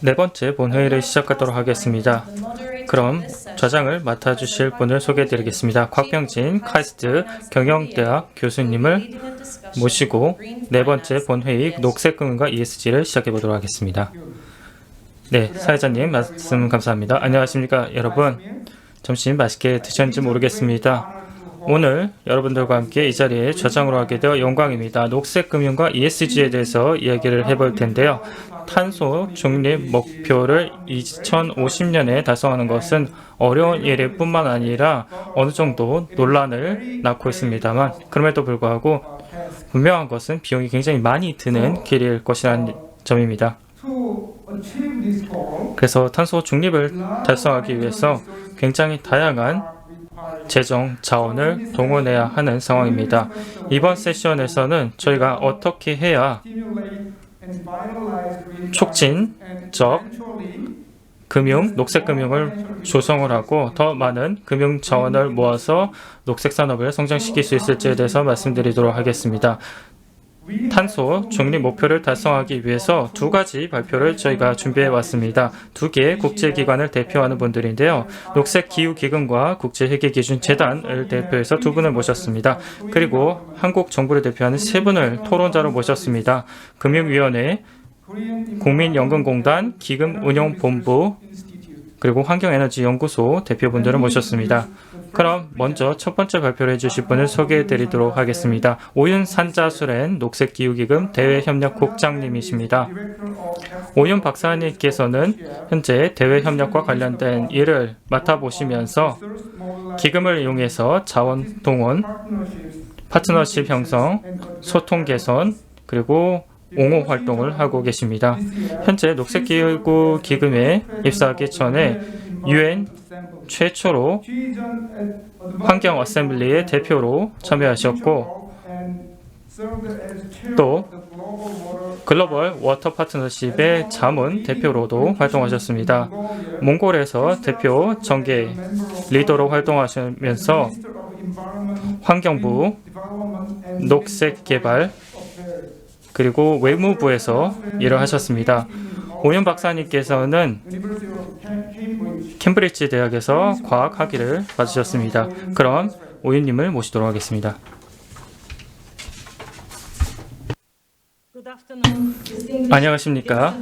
네 번째 본회의를 시작하도록 하겠습니다. 그럼 좌장을 맡아주실 분을 소개해드리겠습니다. 곽병진 카이스트 경영대학 교수님을 모시고 네 번째 본회의 녹색금융과 ESG를 시작해보도록 하겠습니다. 네, 사회자님 말씀 감사합니다. 안녕하십니까 여러분. 점심 맛있게 드셨는지 모르겠습니다. 오늘 여러분들과 함께 이 자리에 좌장으로 하게 되어 영광입니다. 녹색금융과 ESG에 대해서 이야기를 해볼 텐데요. 탄소 중립 목표를 2050년에 달성하는 것은 어려운 일일 뿐만 아니라 어느 정도 논란을 낳고 있습니다만, 그럼에도 불구하고 분명한 것은 비용이 굉장히 많이 드는 길일 것이라는 점입니다. 그래서 탄소 중립을 달성하기 위해서 굉장히 다양한 재정 자원을 동원해야 하는 상황입니다. 이번 세션에서는 저희가 어떻게 해야 촉진적 녹색 금융을 조성을 하고 더 많은 금융 자원을 모아서 녹색 산업을 성장시킬 수 있을지에 대해서 말씀드리도록 하겠습니다. 탄소 중립 목표를 달성하기 위해서 두 가지 발표를 저희가 준비해 왔습니다. 두 개의 국제기관을 대표하는 분들인데요. 녹색기후기금과 국제회계기준재단을 대표해서 두 분을 모셨습니다. 그리고 한국 정부를 대표하는 세 분을 토론자로 모셨습니다. 금융위원회, 국민연금공단, 기금운용본부, 그리고 환경에너지연구소 대표분들을 모셨습니다. 그럼 먼저 첫 번째 발표를 해주실 분을 소개해 드리도록 하겠습니다. 오윤산자수렌 녹색기후기금 대외협력국장님이십니다. 오윤 박사님께서는 현재 대외협력과 관련된 일을 맡아보시면서 기금을 이용해서 자원 동원, 파트너십 형성, 소통 개선, 그리고 옹호 활동을 하고 계십니다. 현재 녹색기후기금에 입사하기 전에 UN 최초로 환경 어셈블리의 대표로 참여하셨고 또 글로벌 워터 파트너십의 자문 대표로도 활동하셨습니다. 몽골에서 대표 정계 리더로 활동하시면서 환경부, 녹색개발, 그리고 외무부에서 일을 하셨습니다. 오윤 박사님께서는 캠브리지 대학에서 과학 학위를 받으셨습니다. 그럼 오윤님을 모시도록 하겠습니다. 안녕하십니까.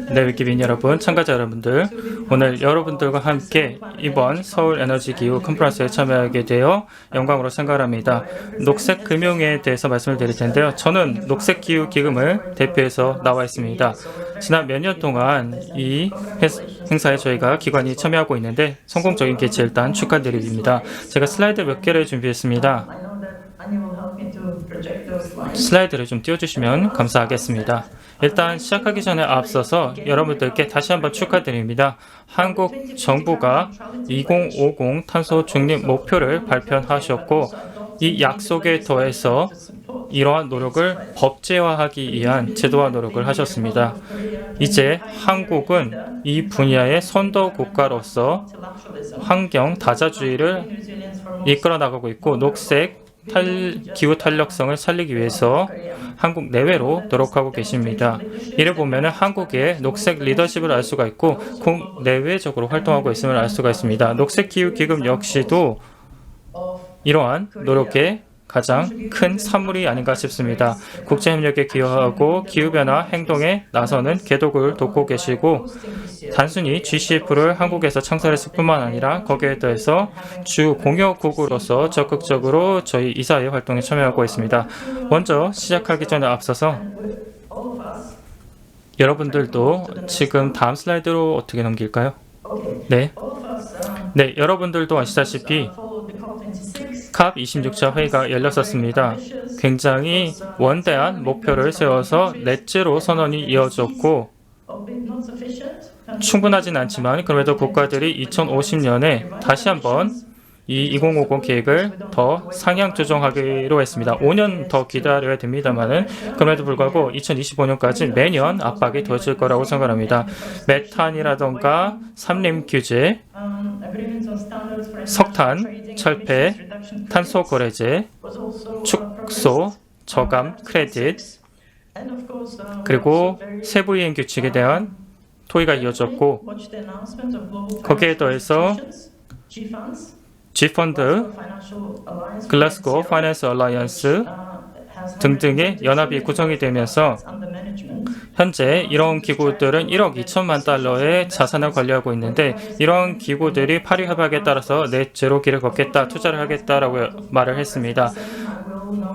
네, 위키빈 여러분, 참가자 여러분들, 오늘 여러분들과 함께 이번 서울 에너지 기후 컨퍼런스에 참여하게 되어 영광으로 생각합니다. 녹색 금융에 대해서 말씀을 드릴 텐데요. 저는 녹색 기후 기금을 대표해서 나와 있습니다. 지난 몇 년 동안 이 행사에 저희가 기관이 참여하고 있는데 성공적인 개최 일단 축하드립니다. 제가 슬라이드 몇 개를 준비했습니다. 슬라이드를 좀 띄워주시면 감사하겠습니다. 일단 시작하기 전에 앞서서 여러분들께 다시 한번 축하드립니다. 한국 정부가 2050 탄소 중립 목표를 발표하셨고 이 약속에 더해서 이러한 노력을 법제화하기 위한 제도화 노력을 하셨습니다. 이제 한국은 이 분야의 선도 국가로서 환경 다자주의를 이끌어 나가고 있고 녹색 기후 탄력성을 살리기 위해서 한국 내외로 노력하고 계십니다. 이를 보면 한국의 녹색 리더십을 알 수가 있고 국내외적으로 활동하고 있음을 알 수가 있습니다. 녹색 기후 기금 역시도 이러한 노력의 가장 큰 산물이 아닌가 싶습니다. 국제협력에 기여하고 기후변화 행동에 나서는 개독을 돕고 계시고 단순히 GCF를 한국에서 창설했을 뿐만 아니라 거기에 더해서 주 공여국으로서 적극적으로 저희 이사회 활동에 참여하고 있습니다. 먼저 시작하기 전에 앞서서 여러분들도 지금 다음 슬라이드로 어떻게 넘길까요? 네, 여러분들도 아시다시피 캅 26차 회의가 열렸었습니다. 굉장히 원대한 목표를 세워서 넷제로 선언이 이어졌고 충분하진 않지만 그럼에도 국가들이 2050년에 다시 한번 이 2050 계획을 더 상향 조정하기로 했습니다. 5년 더 기다려야 됩니다만은 그럼에도 불구하고 2025년까지 매년 압박이 더해질 거라고 생각합니다. 메탄이라던가 산림 규제, 석탄, 철폐, 탄소 거래제, 축소, 저감, 크레딧, 그리고 세부이행 규칙에 대한 토의가 이어졌고 거기에 더해서 G펀드, 글라스고 파이낸스 얼라이언스 등등의 연합이 구성이 되면서 현재 이런 기구들은 1억 2천만 달러의 자산을 관리하고 있는데 이런 기구들이 파리 협약에 따라서 넷 제로 길을 걷겠다, 투자를 하겠다라고 말을 했습니다.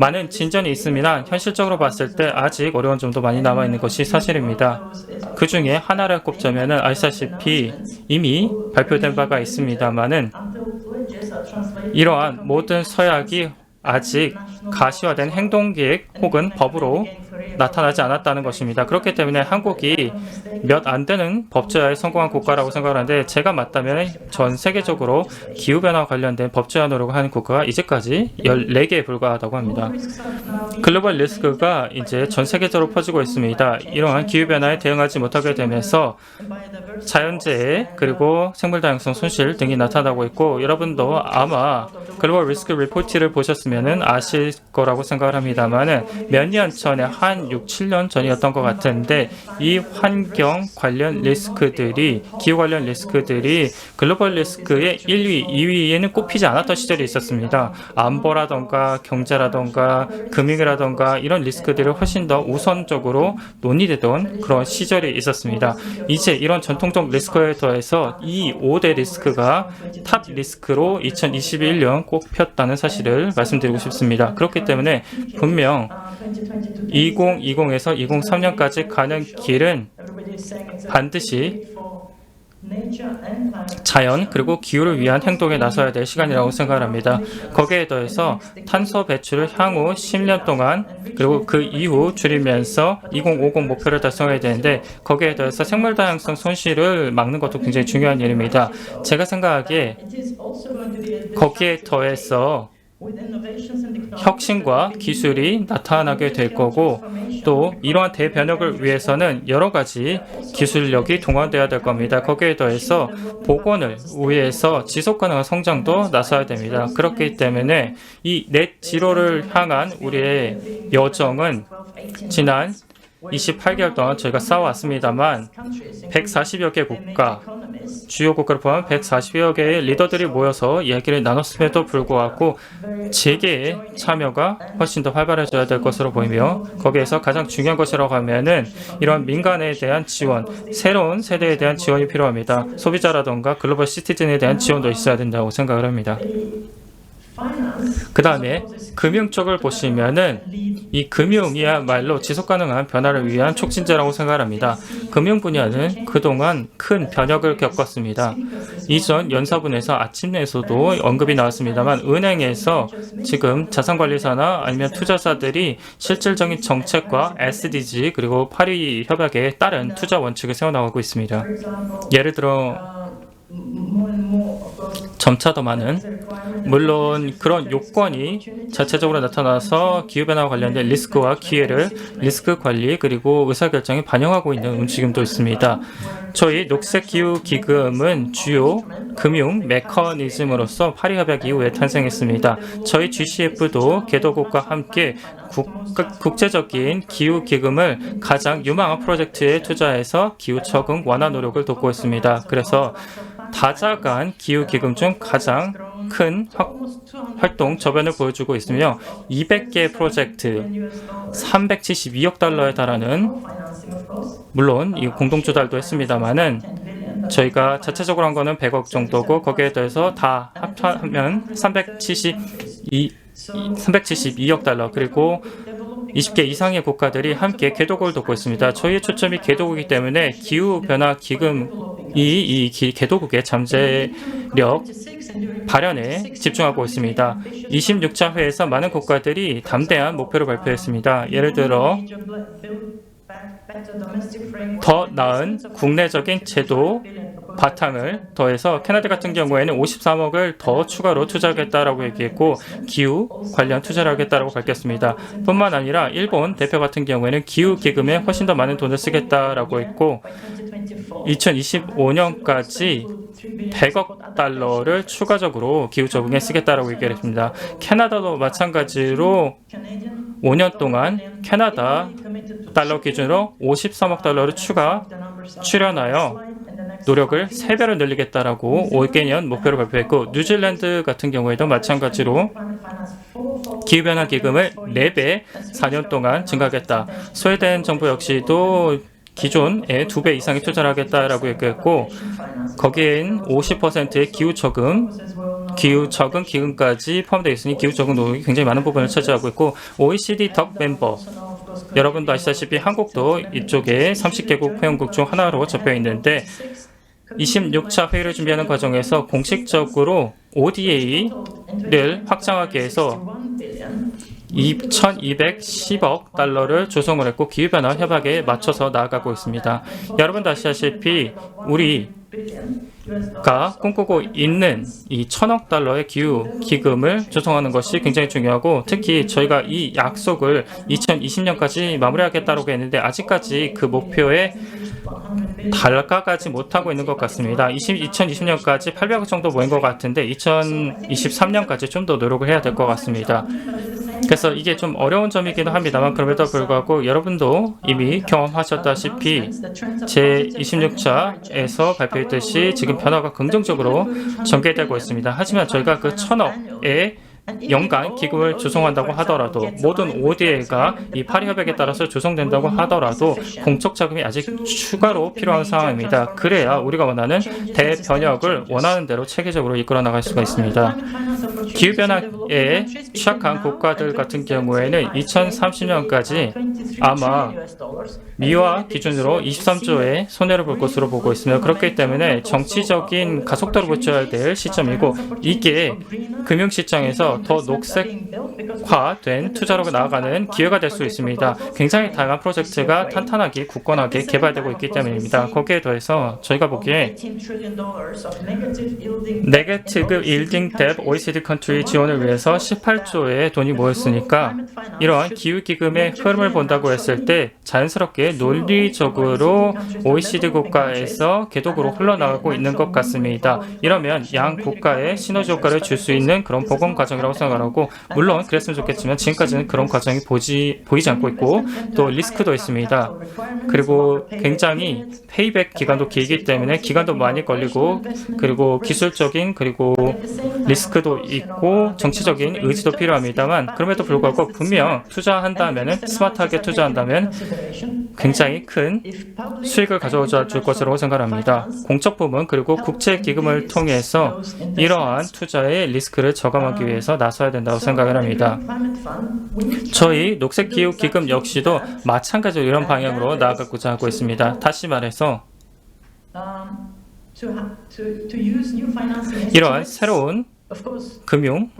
많은 진전이 있습니다. 현실적으로 봤을 때 아직 어려운 점도 많이 남아있는 것이 사실입니다. 그 중에 하나를 꼽자면 아시다시피 이미 발표된 바가 있습니다만은 이러한 모든 서약이 아직 가시화된 행동계획 혹은 법으로 나타나지 않았다는 것입니다. 그렇기 때문에 한국이 몇 안 되는 법제화에 성공한 국가라고 생각하는데 제가 맞다면 전 세계적으로 기후변화 관련된 법제화 노력을 하는 국가가 이제까지 14개에 불과하다고 합니다. 글로벌 리스크가 이제 전 세계적으로 퍼지고 있습니다. 이러한 기후변화에 대응하지 못하게 되면서 자연재해 그리고 생물다양성 손실 등이 나타나고 있고 여러분도 아마 글로벌 리스크 리포트를 보셨으면 아실 거라고 생각을 합니다만 몇 년 전에 한 6, 7년 전이었던 것 같은데 이 환경 관련 리스크들이 기후 관련 리스크들이 글로벌 리스크의 1위, 2위에는 꼽히지 않았던 시절이 있었습니다. 안보라던가 경제라던가 금융이라던가 이런 리스크들을 훨씬 더 우선적으로 논의되던 그런 시절이 있었습니다. 이제 이런 전통적 리스크에 더해서 이 5대 리스크가 탑 리스크로 2021년 꼽혔다는 사실을 말씀드리고 싶습니다. 그렇기 때문에 분명 2020에서 2030년까지 가는 길은 반드시 자연 그리고 기후를 위한 행동에 나서야 될 시간이라고 생각합니다. 거기에 더해서 탄소 배출을 향후 10년 동안 그리고 그 이후 줄이면서 2050 목표를 달성해야 되는데 거기에 더해서 생물 다양성 손실을 막는 것도 굉장히 중요한 일입니다. 제가 생각하기에 거기에 더해서 혁신과 기술이 나타나게 될 거고 또 이러한 대변혁을 위해서는 여러 가지 기술력이 동원되어야 될 겁니다. 거기에 더해서 복원을 위해서 지속가능한 성장도 나서야 됩니다. 그렇기 때문에 이 넷 지로를 향한 우리의 여정은 지난 28개월 동안 저희가 싸워왔습니다만 140여 개 국가, 주요 국가를 포함한 140여 개의 리더들이 모여서 이야기를 나눴음에도 불구하고 재계의 참여가 훨씬 더 활발해져야 될 것으로 보이며 거기에서 가장 중요한 것이라고 하면은 이런 민간에 대한 지원, 새로운 세대에 대한 지원이 필요합니다. 소비자라던가 글로벌 시티즌에 대한 지원도 있어야 된다고 생각을 합니다. 그 다음에 금융 쪽을 보시면은 이 금융이야말로 지속가능한 변화를 위한 촉진제라고 생각합니다. 금융 분야는 그동안 큰 변혁을 겪었습니다. 이전 연사분에서 아침에서도 언급이 나왔습니다만 은행에서 지금 자산관리사나 아니면 투자사들이 실질적인 정책과 SDG 그리고 파리 협약에 따른 투자 원칙을 세워나가고 있습니다. 예를 들어 점차 더 많은 물론 그런 요건이 자체적으로 나타나서 기후변화와 관련된 리스크와 기회를 리스크 관리 그리고 의사결정에 반영하고 있는 움직임도 있습니다. 저희 녹색기후기금은 주요 금융 메커니즘으로서 파리협약 이후에 탄생했습니다. 저희 GCF도 개도국과 함께 국제적인 기후기금을 가장 유망한 프로젝트에 투자해서 기후 적응 완화 노력을 돕고 있습니다. 그래서 다자간 기후기금 중 가장 큰 활동 저변을 보여주고 있으며 200개 프로젝트 372억 달러에 달하는 물론 이 공동조달도 했습니다만은 저희가 자체적으로 한 거는 100억 정도고 거기에 더해서 다 합하면 372억 달러 그리고 20개 이상의 국가들이 함께 개도국을 돕고 있습니다. 저희의 초점이 개도국이기 때문에 기후변화 기금이 이 개도국의 잠재력 발현에 집중하고 있습니다. 26차 회에서 많은 국가들이 담대한 목표를 발표했습니다. 예를 들어 더 나은 국내적인 제도 바탕을 더해서 캐나다 같은 경우에는 53억을 더 추가로 투자하겠다라고 얘기했고 기후 관련 투자를 하겠다라고 밝혔습니다. 뿐만 아니라 일본 대표 같은 경우에는 기후기금에 훨씬 더 많은 돈을 쓰겠다라고 했고 2025년까지 100억 달러를 추가적으로 기후 적응에 쓰겠다라고 얘기를 했습니다. 캐나다도 마찬가지로 5년 동안 캐나다 달러 기준으로 53억 달러를 추가 출연하여 노력을 3배로 늘리겠다라고 올해년 목표를 발표했고, 뉴질랜드 같은 경우에도 마찬가지로 기후변화 기금을 4배 4년 동안 증가하겠다. 스웨덴 정부 역시도 기존의 2배 이상의 투자를 하겠다라고 얘기했고, 거기엔 50%의 기후 적응 기금까지 포함되어 있으니 기후 적응 노력이 굉장히 많은 부분을 차지하고 있고, OECD 덕 멤버, 여러분도 아시다시피 한국도 이쪽에 30개국 회원국 중 하나로 접해 있는데, 26차 회의를 준비하는 과정에서 공식적으로 ODA를 확장하기 위해서 2,210억 달러를 조성을 했고, 기후변화 협약에 맞춰서 나아가고 있습니다. 여러분도 아시다시피 우리가 꿈꾸고 있는 이 1,000억 달러의 기후 기금을 조성하는 것이 굉장히 중요하고, 특히 저희가 이 약속을 2020년까지 마무리하겠다고 했는데 아직까지 그 목표에 다가가지 못하고 있는 것 같습니다. 2020년까지 800억 정도 모인 것 같은데 2023년까지 좀 더 노력을 해야 될 것 같습니다. 그래서 이게 좀 어려운 점이기도 합니다만, 그럼에도 불구하고 여러분도 이미 경험하셨다시피 제26차에서 발표했듯이 지금 변화가 긍정적으로 전개되고 있습니다. 하지만 저희가 그 1,000억의 연간 기금을 조성한다고 하더라도, 모든 ODA가 이 파리 협약에 따라서 조성된다고 하더라도 공적 자금이 아직 추가로 필요한 상황입니다. 그래야 우리가 원하는 대변혁을 원하는 대로 체계적으로 이끌어 나갈 수가 있습니다. 기후변화에 취약한 국가들 같은 경우에는 2030년까지 아마 미화 기준으로 23조의 손해를 볼 것으로 보고 있습니다. 그렇기 때문에 정치적인 가속도를 붙여야 될 시점이고, 이게 금융시장에서 더 녹색화된 투자로 나아가는 기회가 될 수 있습니다. 굉장히 다양한 프로젝트가 탄탄하게 굳건하게 개발되고 있기 때문입니다. 거기에 더해서 저희가 보기에 네거티브 일딩 뎁 OECD 컨트리 지원을 위해서 18조의 돈이 모였으니까, 이러한 기후기금의 흐름을 본다고 했을 때 자연스럽게 논리적으로 OECD 국가에서 계독으로 흘러나가고 있는 것 같습니다. 이러면 양 국가에 시너지 효과를 줄 수 있는 그런 복원 과정이라고 생각하고, 물론 그랬으면 좋겠지만 지금까지는 그런 과정이 보이지 않고 있고, 또 리스크도 있습니다. 그리고 굉장히 페이백 기간도 길기 때문에 기간도 많이 걸리고, 그리고 기술적인 그리고 리스크도 있고 정치적인 의지도 필요합니다만, 그럼에도 불구하고 분명 투자한다면, 스마트하게 투자한다면 굉장히 큰 수익을 가져다 줄 것으로 생각합니다. 공적 부문 그리고 국제 기금을 통해서 이러한 투자의 리스크를 저감하기 위해서 나서야 된다고 생각을 합니다. 저희 녹색 기후 기금 역시도 마찬가지로 이런 방향으로 나아가고자 하고 있습니다. 다시 말해서 이러한 새로운 금융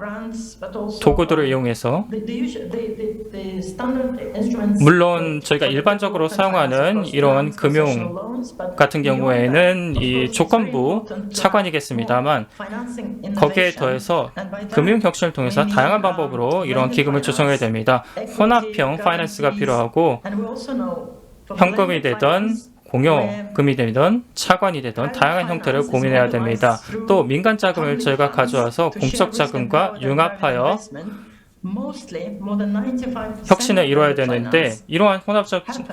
도구들을 이용해서, 물론 저희가 일반적으로 사용하는 이런 금융 같은 경우에는 이 조건부 차관이겠습니다만, 거기에 더해서 금융혁신을 통해서 다양한 방법으로 이러한 기금을 조성해야 됩니다. 혼합형 파이낸스가 필요하고, 현금이 되던 공여금이 되든 차관이 되든 다양한 형태를 고민해야 됩니다. 또 민간 자금을 저희가 가져와서 공적 자금과 융합하여 혁신을 이루어야 되는데, 이러한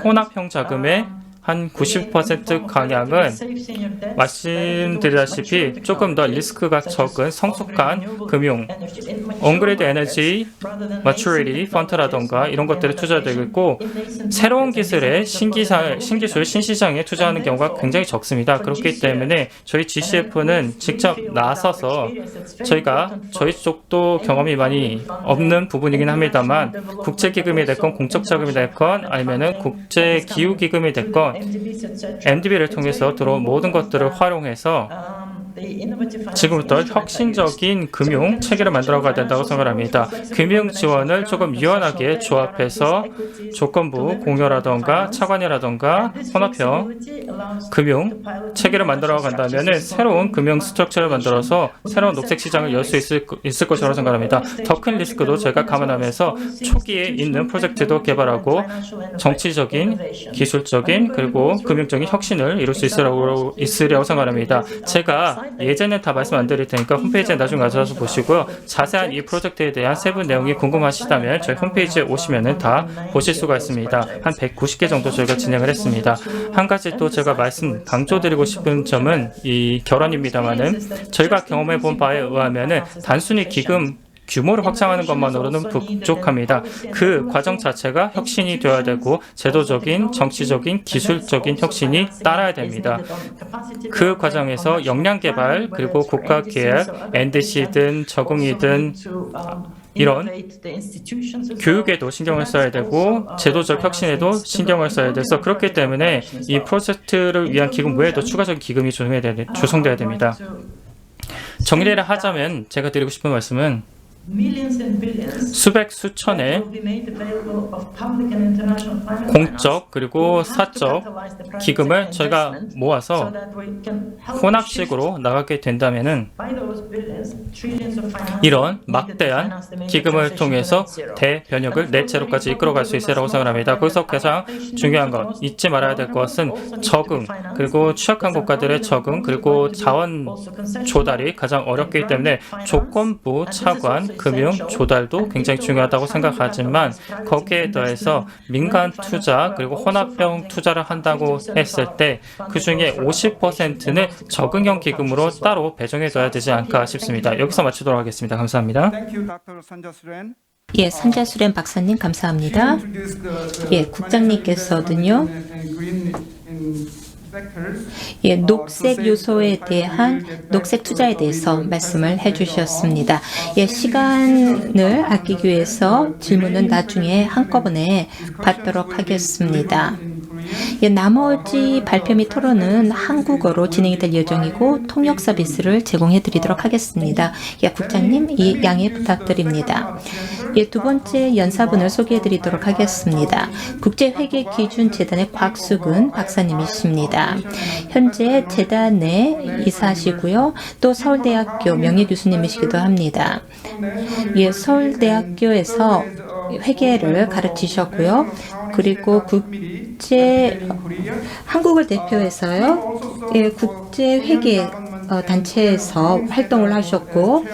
혼합형 자금의 한 90% 강향은 말씀드렸다시피 조금 더 리스크가 적은 성숙한 금융, 온그리드 에너지 마추리티 펀드라던가 이런 것들에 투자되고 있고, 새로운 기술의 신기술, 신시장에 투자하는 경우가 굉장히 적습니다. 그렇기 때문에 저희 GCF는 직접 나서서, 저희 쪽도 경험이 많이 없는 부분이긴 합니다만, 국제기금이 됐건 공적 자금이 됐건 아니면은 국제기후기금이 됐건 MDB를 통해서 들어온 모든 것들을 활용해서 지금부터 혁신적인 금융 체계를 만들어가야 된다고 생각합니다. 금융 지원을 조금 유연하게 조합해서 조건부 공여라던가 차관이라던가 혼합형 금융 체계를 만들어 간다면 새로운 금융 스트럭처를 만들어서 새로운 녹색 시장을 열 수 있을 것이라고 생각합니다. 더 큰 리스크도 저희가 감안하면서 초기에 있는 프로젝트도 개발하고 정치적인, 기술적인 그리고 금융적인 혁신을 이룰 수 있으리라고 생각합니다. 제가 예제는 다 말씀 안 드릴 테니까 홈페이지에 나중에 가셔서 보시고요. 자세한 이 프로젝트에 대한 세부 내용이 궁금하시다면 저희 홈페이지에 오시면은 다 보실 수가 있습니다. 한 190개 정도 저희가 진행을 했습니다. 한 가지 또 제가 강조드리고 싶은 점은 이 결혼입니다만은 저희가 경험해 본 바에 의하면은 단순히 기금 규모를 확장하는 것만으로는 부족합니다. 그 과정 자체가 혁신이 되어야 되고 제도적인, 정치적인, 기술적인 혁신이 따라야 됩니다. 그 과정에서 역량 개발, 그리고 국가 계획, NDC든 적응이든 이런 교육에도 신경을 써야 되고 제도적 혁신에도 신경을 써야 돼서 그렇기 때문에 이 프로젝트를 위한 기금 외에도 추가적인 기금이 조성돼야 됩니다. 정리를 하자면 제가 드리고 싶은 말씀은 수백 수천의 공적 그리고 사적 기금을 저희가 모아서 혼합식으로 나가게 된다면은 이런 막대한 기금을 통해서 대변혁을 넷제로까지 이끌어갈 수 있으라고 생각합니다. 거기서 가장 중요한 것, 잊지 말아야 될 것은 적응, 그리고 취약한 국가들의 적응, 그리고 자원 조달이 가장 어렵기 때문에 조건부 차관, 금융 조달도 굉장히 중요하다고 생각하지만 거기에 더해서 민간 투자 그리고 혼합형 투자를 한다고 했을 때 그 중에 50%는 적응형 기금으로 따로 배정해둬야 되지 않을까 싶습니다. 여기서 마치도록 하겠습니다. 감사합니다. 예, 선자수련 박사님 감사합니다. 예, 국장님께서는요. 예, 녹색 요소에 대한 녹색 투자에 대해서 말씀을 해주셨습니다. 예, 시간을 아끼기 위해서 질문은 나중에 한꺼번에 받도록 하겠습니다. 예, 나머지 발표 및 토론은 한국어로 진행이 될 예정이고 통역 서비스를 제공해 드리도록 하겠습니다. 예, 국장님 이 양해 부탁드립니다. 예, 두 번째 연사분을 소개해 드리도록 하겠습니다. 국제회계기준재단의 곽수근 박사님이십니다. 현재 재단에 이사하시고요. 또 서울대학교 명예교수님이시기도 합니다. 예, 서울대학교에서 회계를 가르치셨고요. 그리고 한국을 대표해서요. 예, 국제회계 단체에서 활동을 하셨고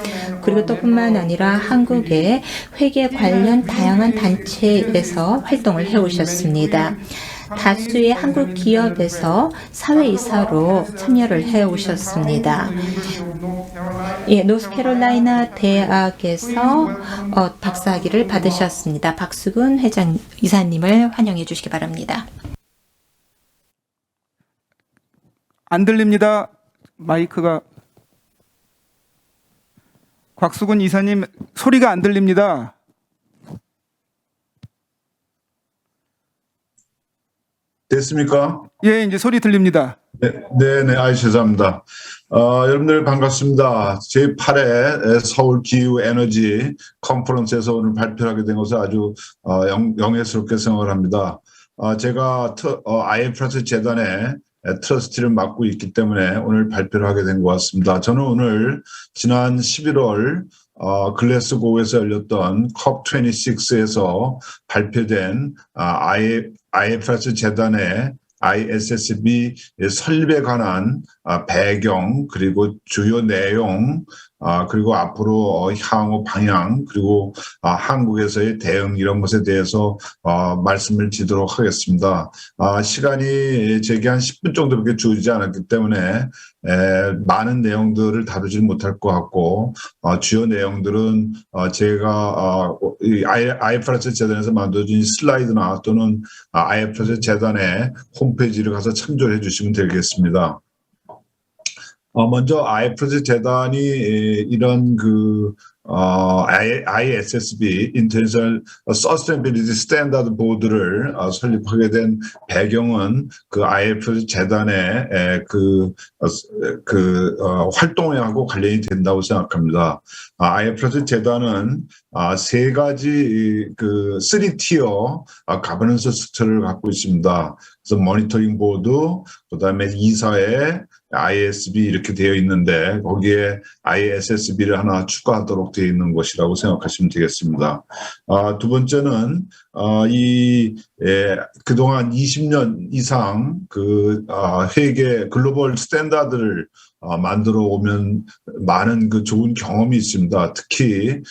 그리고 또 뿐만 아니라 한국의 회계 관련 다양한 단체에서 활동을 해오셨습니다. 다수의 한국 기업에서 사회이사로 참여를 해오셨습니다. 예, 노스캐롤라이나 대학에서 박사학위를 받으셨습니다. 박수근 이사님을 환영해 주시기 바랍니다. 안 들립니다. 마이크가. 곽수근 이사님 소리가 안 들립니다. 됐습니까? 예, 이제 소리 들립니다. 네, 죄송합니다. 여러분들 반갑습니다. 제8회 서울 기후 에너지 컨퍼런스에서 오늘 발표를 하게 된 것을 아주 영예스럽게 생각을 합니다. 제가 IFRS 재단의 트러스티를 맡고 있기 때문에 오늘 발표를 하게 된 것 같습니다. 저는 오늘 지난 11월 글래스고에서 열렸던 COP26에서 발표된 IFRS 재단의 ISSB 설립에 관한 배경 그리고 주요 내용 그리고 앞으로 향후 방향 그리고 한국에서의 대응 이런 것에 대해서 말씀을 드리도록 하겠습니다. 시간이 제게 한 10분 정도밖에 주어지지 않았기 때문에 많은 내용들을 다루지 못할 것 같고 주요 내용들은 제가 IFRS 재단에서 만들어진 슬라이드나 또는 IFRS 재단의 홈페이지를 가서 참조해 주시면 되겠습니다. 먼저 IFRS 재단이 이런 ISSB International Sustainability Standard Board를 설립하게 된 배경은 그 IFRS 재단의 활동하고 관련이 된다고 생각합니다. IFRS 재단은 세 가지 3티어 가버넌스 스트럭처를 갖고 있습니다. 그래서 모니터링 보드, 그다음에 이사회, ISB 이렇게 되어 있는데 거기에 ISSB를 하나 추가하도록 되어 있는 것이라고 생각하시면 되겠습니다. 두 번째는 그동안 20년 이상 회계 글로벌 스탠다드를 만들어 오면 많은 그 좋은 경험이 있습니다. 특히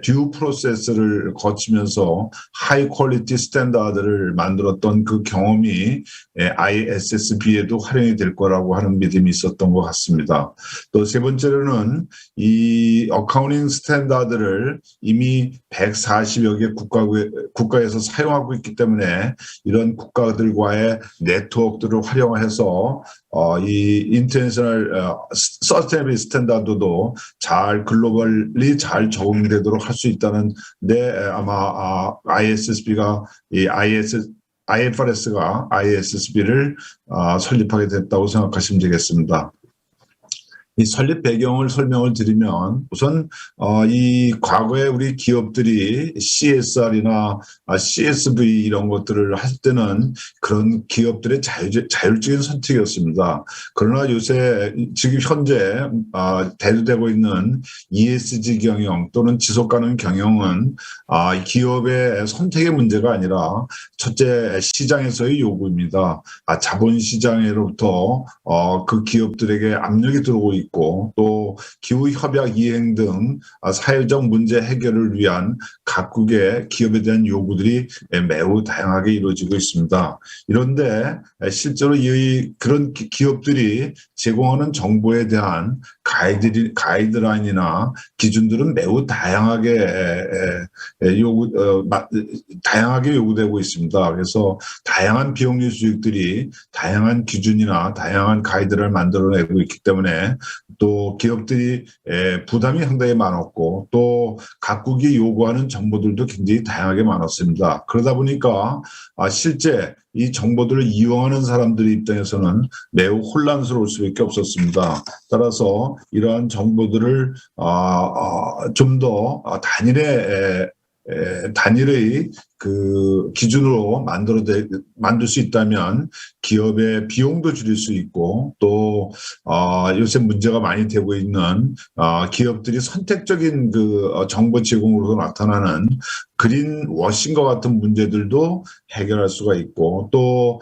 듀 프로세스를 거치면서 하이 퀄리티 스탠다드를 만들었던 그 경험이 ISSB에도 활용이 될 거라고 하는 믿음이 있었던 것 같습니다. 또 세 번째로는 이 어카운팅 스탠다드를 이미 140여 개 국가에서 사용하고 있기 때문에 이런 국가들과의 네트워크들을 활용해서 이 인터내셔널 서스테이너빌 스탠다드도 잘 글로벌리 잘 적용되도록 할 수 있다는 데 아마 ISSB가 IFRS가 ISSB를 설립하게 됐다고 생각하시면 되겠습니다. 이 설립 배경을 설명을 드리면 우선 이 과거에 우리 기업들이 CSR이나 CSV 이런 것들을 할 때는 그런 기업들의 자율적인 선택이었습니다. 그러나 요새 지금 현재 대두되고 있는 ESG 경영 또는 지속가능 경영은 기업의 선택의 문제가 아니라 첫째 시장에서의 요구입니다. 자본시장으로부터 그 기업들에게 압력이 들어오고 있고 또 기후협약 이행 등 사회적 문제 해결을 위한 각국의 기업에 대한 요구들이 매우 다양하게 이루어지고 있습니다. 이런데 실제로 그런 기업들이 제공하는 정보에 대한 가이드라인이나 기준들은 매우 다양하게 요구되고 있습니다. 그래서 다양한 비용률 수익들이 다양한 기준이나 다양한 가이드를 만들어내고 있기 때문에 또 기업들이 부담이 상당히 많았고 또 각국이 요구하는 정보들도 굉장히 다양하게 많았습니다. 그러다 보니까 실제 이 정보들을 이용하는 사람들의 입장에서는 매우 혼란스러울 수밖에 없었습니다. 따라서 이러한 정보들을 좀 더 단일의 그 기준으로 만들 수 있다면 기업의 비용도 줄일 수 있고 또 요새 문제가 많이 되고 있는 기업들이 선택적인 그 정보 제공으로 나타나는 그린 워싱과 같은 문제들도 해결할 수가 있고 또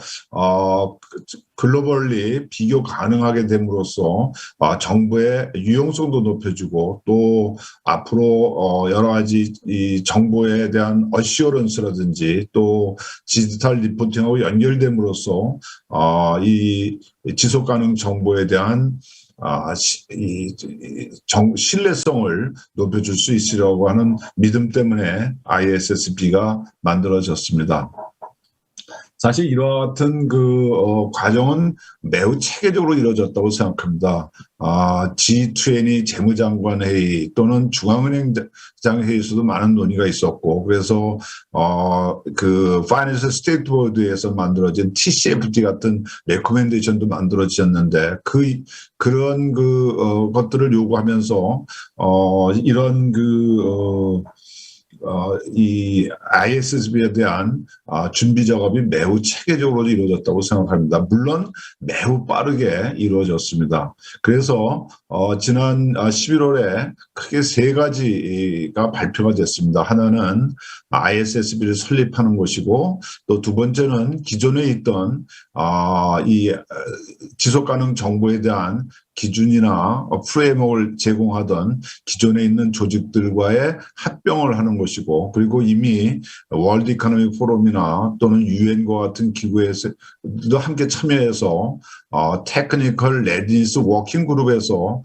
글로벌리 비교 가능하게 됨으로써 정보의 유용성도 높여주고 또 앞으로 여러 가지 이 정보에 대한 어시어런스라든지 또 디지털 리포팅하고 연결됨으로써 이 지속가능 정보에 대한 신뢰성을 높여줄 수 있으려고 하는 믿음 때문에 ISSB가 만들어졌습니다. 사실 이와 같은 과정은 매우 체계적으로 이루어졌다고 생각합니다. G20 재무장관 회의 또는 중앙은행장 회의에서도 많은 논의가 있었고, 그래서 Financial State Board에서 만들어진 TCFD 같은 레코멘데이션도 만들어졌는데 그런 것들을 요구하면서 이런 이 ISSB에 대한 준비 작업이 매우 체계적으로 이루어졌다고 생각합니다. 물론 매우 빠르게 이루어졌습니다. 그래서 지난 11월에 크게 세 가지가 발표가 됐습니다. 하나는 ISSB를 설립하는 것이고 또 두 번째는 기존에 있던 이 지속가능 정보에 대한 기준이나 프레임워크를 제공하던 기존에 있는 조직들과의 합병을 하는 것이고, 그리고 이미 월드 이코노믹 포럼이나 또는 유엔과 같은 기구에서도 함께 참여해서 테크니컬 레디니스 워킹 그룹에서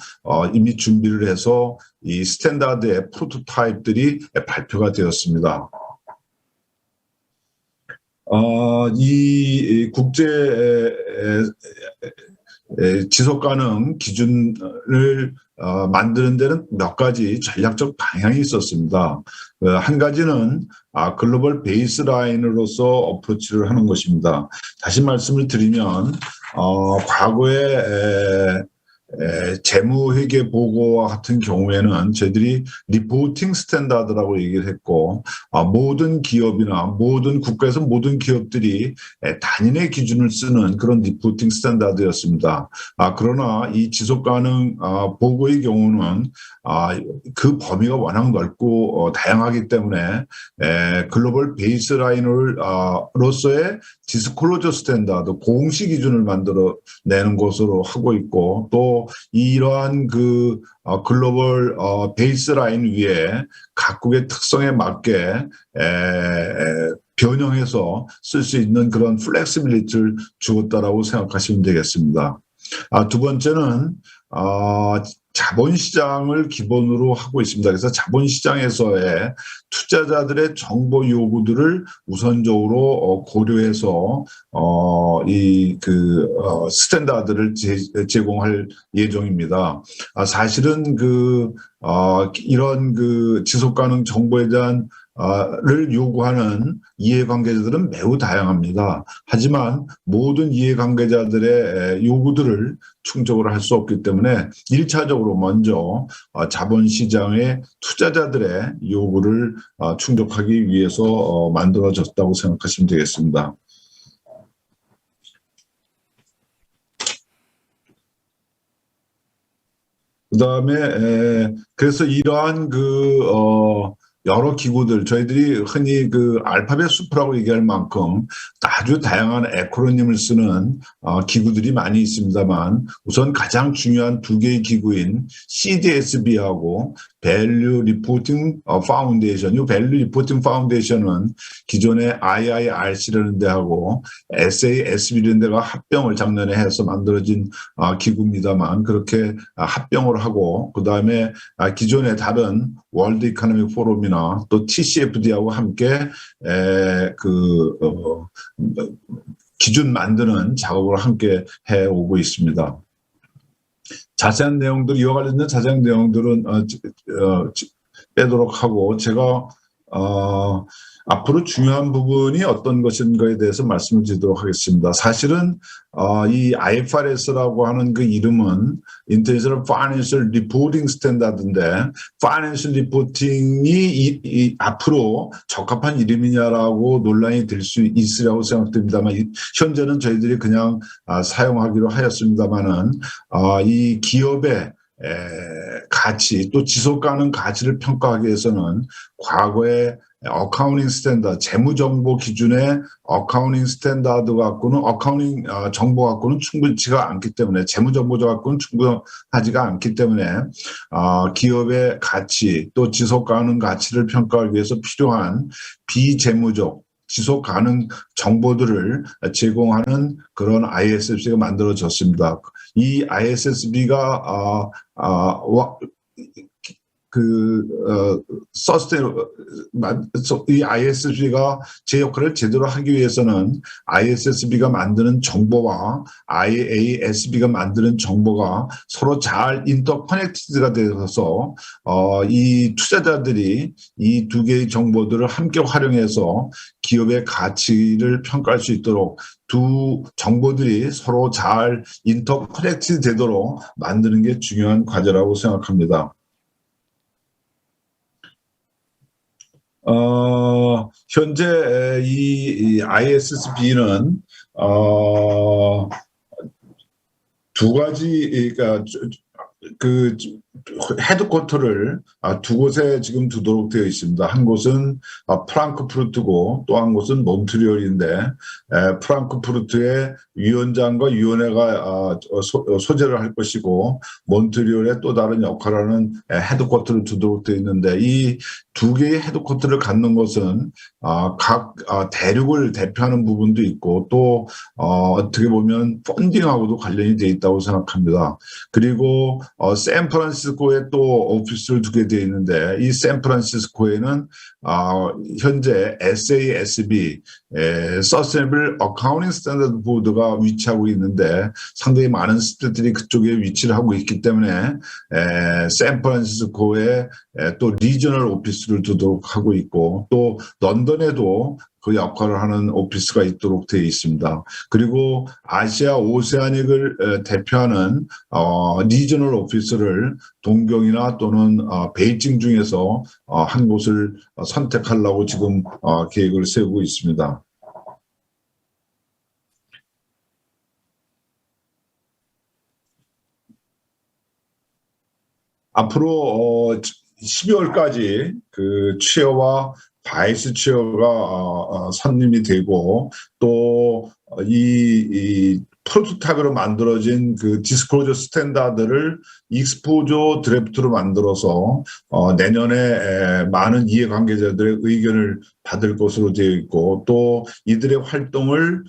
이미 준비를 해서 이 스탠다드의 프로토타입들이 발표가 되었습니다. 이 국제 지속가능 기준을 만드는 데는 몇 가지 전략적 방향이 있었습니다. 한 가지는 글로벌 베이스라인으로서 어프로치를 하는 것입니다. 다시 말씀을 드리면 과거에 재무회계 보고와 같은 경우에는 저희들이 리포팅 스탠다드라고 얘기를 했고, 모든 기업이나 모든 국가에서 모든 기업들이 단인의 기준을 쓰는 그런 리포팅 스탠다드였습니다. 그러나 이 지속가능 보고의 경우는 그 범위가 워낙 넓고 다양하기 때문에 글로벌 베이스라인으로서의 디스클로저 스탠다드 공식 기준을 만들어 내는 것으로 하고 있고, 또 이러한 그 글로벌 베이스라인 위에 각국의 특성에 맞게 변형해서 쓸 수 있는 그런 플렉시빌리티를 주었다라고 생각하시면 되겠습니다. 두 번째는 자본시장을 기본으로 하고 있습니다. 그래서 자본시장에서의 투자자들의 정보 요구들을 우선적으로 고려해서 스탠다드를 제공할 예정입니다. 사실은 이런 지속가능 정보에 대한 를 요구하는 이해관계자들은 매우 다양합니다. 하지만 모든 이해관계자들의 요구들을 충족을 할 수 없기 때문에 1차적으로 먼저 자본시장의 투자자들의 요구를 충족하기 위해서 만들어졌다고 생각하시면 되겠습니다. 그다음에 그래서 이러한 여러 기구들, 저희들이 흔히 알파벳 수프라고 얘기할 만큼 아주 다양한 에크로님을 쓰는 기구들이 많이 있습니다만, 우선 가장 중요한 두 개의 기구인 CDSB하고 Value Reporting Foundation, 이 Value Reporting Foundation은 기존의 IIRC라는 데하고 SASB라는 데가 합병을 작년에 해서 만들어진 기구입니다만, 그렇게 합병을 하고, 그 다음에 기존의 다른 월드 이코노믹 포럼이나 또 TCFD하고 함께 기준 만드는 작업을 함께 해오고 있습니다. 자세한 내용들, 이와 관련된 자세한 내용들은 빼도록 하고, 제가 앞으로 중요한 부분이 어떤 것인가에 대해서 말씀을 드리도록 하겠습니다. 사실은 이 IFRS라고 하는 그 이름은 International Financial Reporting Standard인데, Financial Reporting이 앞으로 적합한 이름이냐라고 논란이 될 수 있으리라고 생각됩니다만, 현재는 저희들이 그냥 사용하기로 하였습니다만은 이 기업의 가치, 또 지속가능 가치를 평가하기 위해서는 과거에 어카운팅 스탠다드, 재무정보 기준의 어카운팅 스탠다드 갖고는, 어카운팅 정보 갖고는 충분치가 않기 때문에, 재무정보 갖고는 충분하지가 않기 때문에 기업의 가치, 또 지속가능 가치를 평가하기 위해서 필요한 비재무적 지속 가능 정보들을 제공하는 그런 ISSB가 만들어졌습니다. 이 ISSB가 이 ISSB가 제 역할을 제대로 하기 위해서는 ISSB가 만드는 정보와 IASB가 만드는 정보가 서로 잘 인터커넥티드가 되어서 이 투자자들이 이 두 개의 정보들을 함께 활용해서 기업의 가치를 평가할 수 있도록 두 정보들이 서로 잘 인터커넥티드 되도록 만드는 게 중요한 과제라고 생각합니다. 현재 이 ISSB는 두 가지, 그러니까 헤드쿼터를 두 곳에 지금 두도록 되어 있습니다. 한 곳은 프랑크푸르트고 또 한 곳은 몬트리올인데, 프랑크푸르트의 위원장과 위원회가 소재를 할 것이고, 몬트리올의 또 다른 역할을 하는 헤드쿼터를 두도록 되어 있는데, 이 두 개의 헤드쿼터를 갖는 것은 각 대륙을 대표하는 부분도 있고, 또 어떻게 보면 펀딩하고도 관련이 되어 있다고 생각합니다. 그리고 샌프란시스코에 또 오피스를 두게 되어 있는데, 이 샌프란시스코에는 현재 SASB, Sustainable Accounting Standard Board가 위치하고 있는데 상당히 많은 스태들이 그쪽에 위치를 하고 있기 때문에 샌프란시스코에 또 리저널 오피스를 두도록 하고 있고 또 런던에도 그 역할을 하는 오피스가 있도록 되어 있습니다. 그리고 아시아 오세아닉을 대표하는 리저널 오피스를 동경이나 또는 베이징 중에서 한 곳을 선택하려고 지금 계획을 세우고 있습니다. 앞으로 12월까지 그 체어와 바이스 체어가 선임이 되고 또 이 프로토타입으로 만들어진 그 디스클로저 스탠다드를 익스포저 드래프트로 만들어서 내년에 많은 이해관계자들의 의견을 받을 것으로 되어 있고 또 이들의 활동을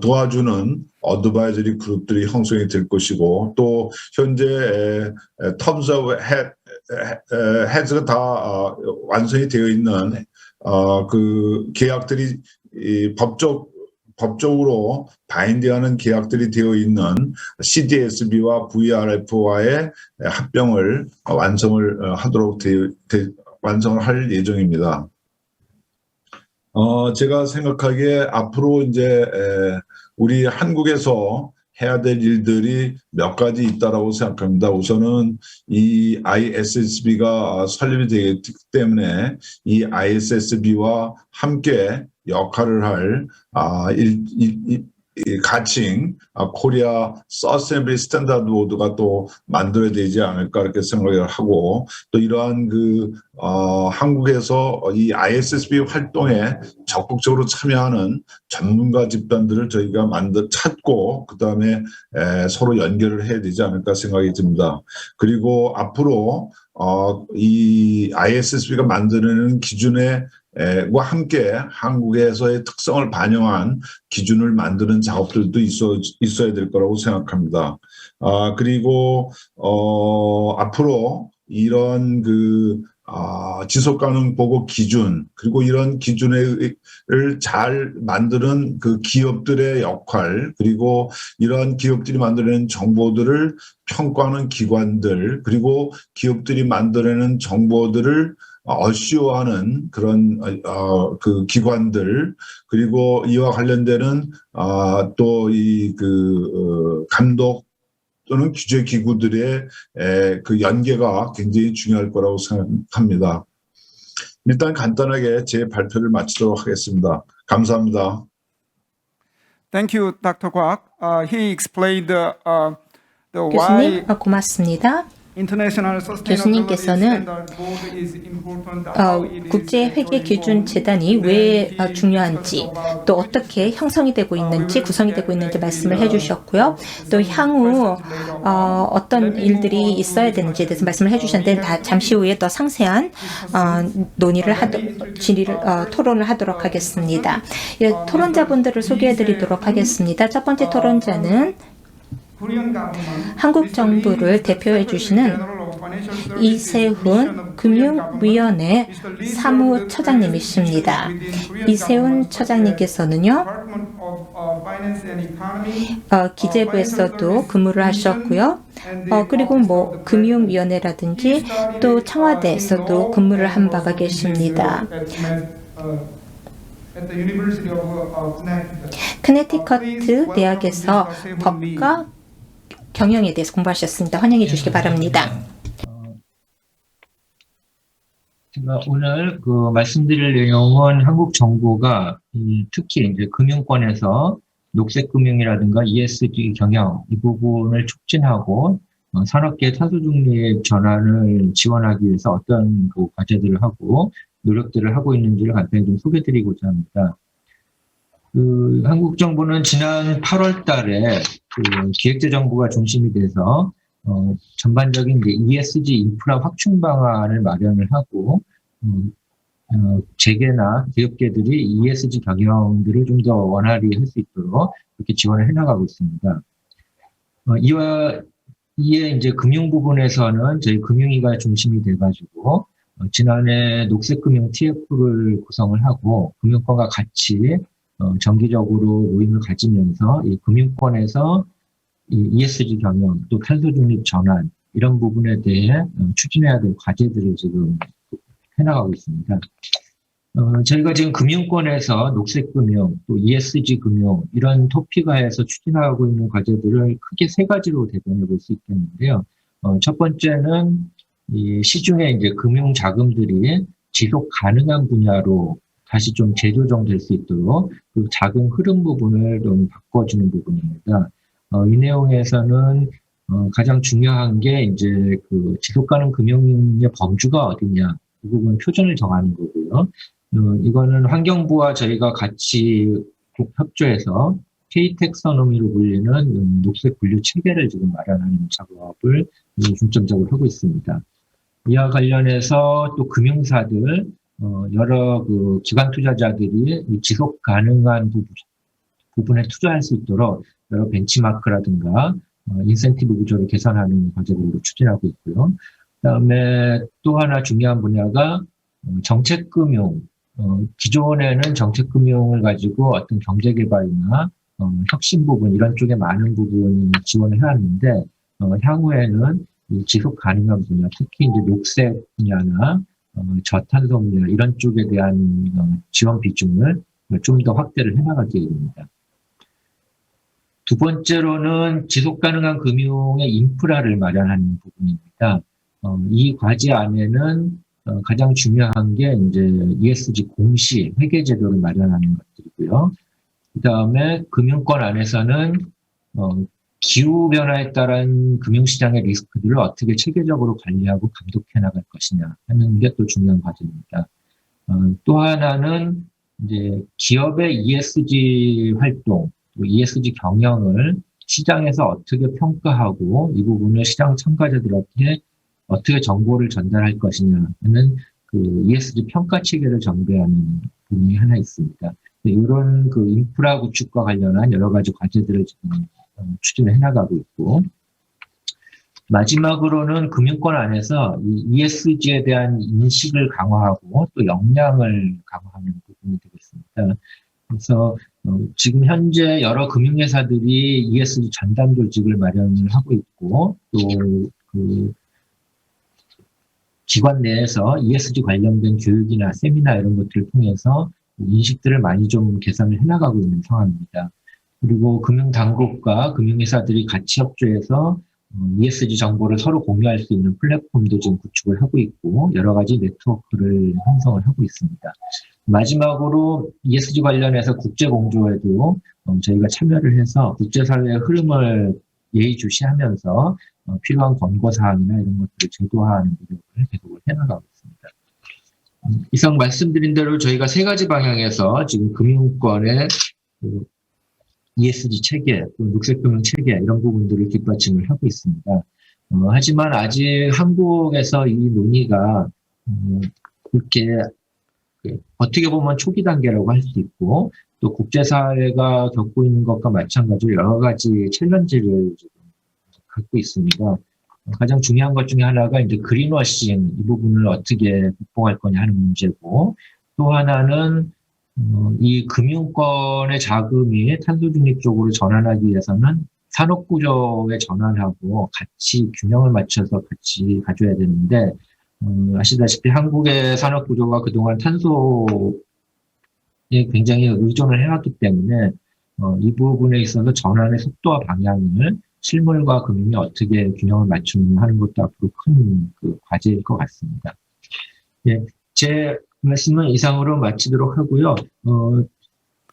도와주는 어드바이저리 그룹들이 형성이 될 것이고 또 현재 텀스 오브 헤드가 다 완성이 되어 있는 그 계약들이 법적으로 바인딩하는 계약들이 되어 있는 CDSB와 VRF와의 합병을 완성을 할 예정입니다. 제가 생각하기에 앞으로 이제 우리 한국에서 해야 될 일들이 몇 가지 있다라고 생각합니다. 우선은 이 ISSB가 설립이 되기 때문에 이 ISSB와 함께 역할을 할 가칭 코리아 서스테이너빌 스탠다드 보드가 또 만들어야 되지 않을까 이렇게 생각을 하고 또 이러한 그 한국에서 이 ISSB 활동에 적극적으로 참여하는 전문가 집단들을 저희가 찾고 그 다음에 서로 연결을 해야 되지 않을까 생각이 듭니다. 그리고 앞으로 이 ISSB가 만드는 기준에 와 함께 한국에서의 특성을 반영한 기준을 만드는 작업들도 있어야 될 거라고 생각합니다. 그리고 앞으로 이런 그 지속가능 보고 기준 그리고 이런 기준을 잘 만드는 그 기업들의 역할 그리고 이러한 기업들이 만들어내는 정보들을 평가하는 기관들 그리고 기업들이 만들어내는 정보들을 어시오하는 그런 그 기관들 그리고 이와 관련되는 또 이 그 감독 또는 규제 기구들의 그 연계가 굉장히 중요할 거라고 생각합니다. 일단 간단하게 제 발표를 마치도록 하겠습니다. 감사합니다. Thank you, Dr. Kwak. He explained the 교수님, why 고맙습니다. International 교수님께서는 국제회계기준재단이 왜 중요한지 또 어떻게 형성이 되고 있는지 구성이 되고 있는지 말씀을 해주셨고요. 또 향후 어떤 일들이 있어야 되는지에 대해서 말씀을 해주셨는데 잠시 후에 더 상세한 토론을 하도록 하겠습니다. 토론자분들을 소개해드리도록 하겠습니다. 첫 번째 토론자는 한국 정부를 대표해 주시는 이세훈 금융위원회 사무처장님이십니다. 이세훈 처장님께서는요, 기재부에서도 근무를 하셨고요. 그리고 뭐 금융위원회라든지 또 청와대에서도 근무를 한 바가 계십니다. 커네티커트 대학에서 법과 경영에 대해서 공부하셨습니다. 환영해 주시기 바랍니다. 제가 오늘 그 말씀드릴 내용은 한국 정부가 특히 이제 금융권에서 녹색금융이라든가 ESG 경영 이 부분을 촉진하고 산업계 탄소 중립 전환을 지원하기 위해서 어떤 그 과제들을 하고 노력들을 하고 있는지를 간단히 좀 소개드리고자 합니다. 그 한국 정부는 지난 8월 달에 그 기획재정부가 중심이 돼서 전반적인 이제 ESG 인프라 확충 방안을 마련을 하고 재계나 기업계들이 ESG 경영들을 좀 더 원활히 할 수 있도록 이렇게 지원을 해나가고 있습니다. 이에 이제 금융 부분에서는 저희 금융위가 중심이 돼가지고 지난해 녹색금융 TF를 구성을 하고 금융권과 같이 정기적으로 모임을 가지면서 이 금융권에서 이 ESG 경영 또 탄소 중립 전환 이런 부분에 대해 추진해야 될 과제들을 지금 해나가고 있습니다. 저희가 지금 금융권에서 녹색금융 또 ESG 금융 이런 토픽화해서 추진하고 있는 과제들을 크게 세 가지로 대변해 볼 수 있겠는데요. 첫 번째는 이 시중에 이제 금융 자금들이 지속 가능한 분야로 다시 좀 재조정될 수 있도록 그 자금 흐름 부분을 좀 바꿔주는 부분입니다. 이 내용에서는 가장 중요한 게 이제 그 지속 가능 금융의 범주가 어디냐 이 부분 표준을 정하는 거고요. 이거는 환경부와 저희가 같이 협조해서 K-텍서노미로 불리는 녹색 분류 체계를 지금 마련하는 작업을 중점적으로 하고 있습니다. 이와 관련해서 또 금융사들, 여러 그 기관 투자자들이 지속 가능한 부분에 투자할 수 있도록 여러 벤치마크라든가 인센티브 구조를 개선하는 과제들로 추진하고 있고요. 그다음에 또 하나 중요한 분야가 정책금융. 기존에는 정책금융을 가지고 어떤 경제개발이나 혁신 부분 이런 쪽에 많은 부분 지원을 해왔는데 향후에는 이 지속 가능한 분야, 특히 이제 녹색 분야나 저탄소 분야 이런 쪽에 대한 지원 비중을 좀 더 확대를 해나갈 계획입니다. 두 번째로는 지속 가능한 금융의 인프라를 마련하는 부분입니다. 이 과제 안에는 가장 중요한 게 이제 ESG 공시 회계 제도를 마련하는 것들이고요. 그 다음에 금융권 안에서는 기후 변화에 따른 금융시장의 리스크들을 어떻게 체계적으로 관리하고 감독해 나갈 것이냐 하는 게 또 중요한 과제입니다. 또 하나는 이제 기업의 ESG 활동, 또 ESG 경영을 시장에서 어떻게 평가하고 이 부분을 시장 참가자들에게 어떻게 정보를 전달할 것이냐 하는 그 ESG 평가 체계를 정비하는 부분이 하나 있습니다. 이런 그 인프라 구축과 관련한 여러 가지 과제들을 지금 추진을 해나가고 있고, 마지막으로는 금융권 안에서 이 ESG에 대한 인식을 강화하고 또 역량을 강화하는 부분이 되겠습니다. 그래서 지금 현재 여러 금융회사들이 ESG 전담 조직을 마련을 하고 있고 또 그 기관 내에서 ESG 관련된 교육이나 세미나 이런 것들을 통해서 인식들을 많이 좀 개선을 해나가고 있는 상황입니다. 그리고 금융당국과 금융회사들이 같이 협조해서 ESG 정보를 서로 공유할 수 있는 플랫폼도 지금 구축을 하고 있고 여러 가지 네트워크를 형성을 하고 있습니다. 마지막으로 ESG 관련해서 국제공조에도 저희가 참여를 해서 국제사회의 흐름을 예의주시하면서 필요한 권고사항이나 이런 것들을 제도화하는 노력을 계속 해나가고 있습니다. 이상 말씀드린 대로 저희가 세 가지 방향에서 지금 금융권의 ESG 체계, 또 녹색금융 체계 이런 부분들을 뒷받침을 하고 있습니다. 하지만 아직 한국에서 이 논의가 그렇게 어떻게 보면 초기 단계라고 할 수 있고 또 국제사회가 겪고 있는 것과 마찬가지로 여러 가지 챌린지를 지금 갖고 있습니다. 가장 중요한 것 중에 하나가 이제 그린워싱 이 부분을 어떻게 극복할 거냐 하는 문제고 또 하나는 이 금융권의 자금이 탄소 중립 쪽으로 전환하기 위해서는 산업 구조에 전환하고 같이 균형을 맞춰서 같이 가져야 되는데 아시다시피 한국의 산업 구조가 그동안 탄소에 굉장히 의존을 해왔기 때문에 이 부분에 있어서 전환의 속도와 방향을 실물과 금융이 어떻게 균형을 맞추느냐 하는 것도 앞으로 큰 그 과제일 것 같습니다. 예, 제 말씀은 이상으로 마치도록 하고요.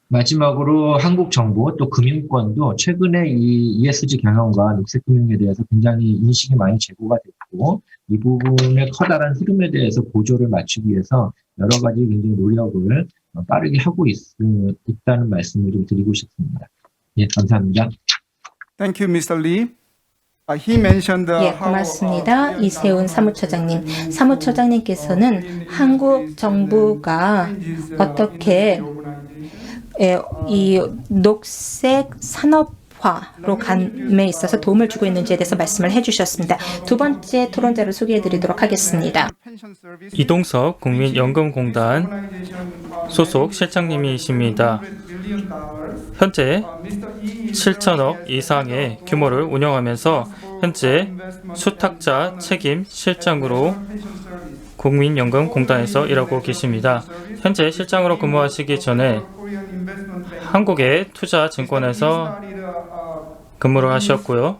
마지막으로 한국 정부 또 금융권도 최근에 이 ESG 경영과 녹색금융에 대해서 굉장히 인식이 많이 제고가 됐고 이 부분의 커다란 흐름에 대해서 보조를 맞추기 위해서 여러 가지 굉장히 노력을 빠르게 하고 있다는 말씀을 좀 드리고 싶습니다. 예, 감사합니다. Thank you, Mr. Lee. He mentioned 예, how, 고맙습니다. 이세훈 사무처장님. 사무처장님께서는 한국 정부가 어떻게 이 녹색 산업화 고령화로 감에 있어서 도움을 주고 있는지에 대해서 말씀을 해주셨습니다. 두 번째 토론자를 소개해드리도록 하겠습니다. 이동석 국민연금공단 소속 실장님이십니다. 현재 7천억 이상의 규모를 운영하면서 현재 수탁자 책임 실장으로 국민연금공단에서 일하고 계십니다. 현재 실장으로 근무하시기 전에 한국의 투자증권에서 근무를 하셨고요.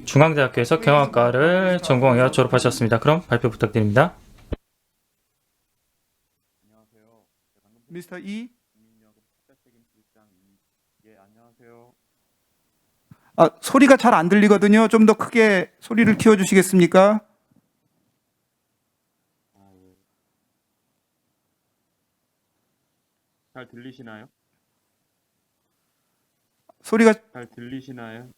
중앙대학교에서 경영학과를 전공하여 졸업하셨습니다. 그럼 발표 부탁드립니다. Mr. E. 소리가 잘 안 들리거든요. 좀 더 크게 소리를 키워주시겠습니까? 잘 들리시나요? 소리가 잘 들리시나요?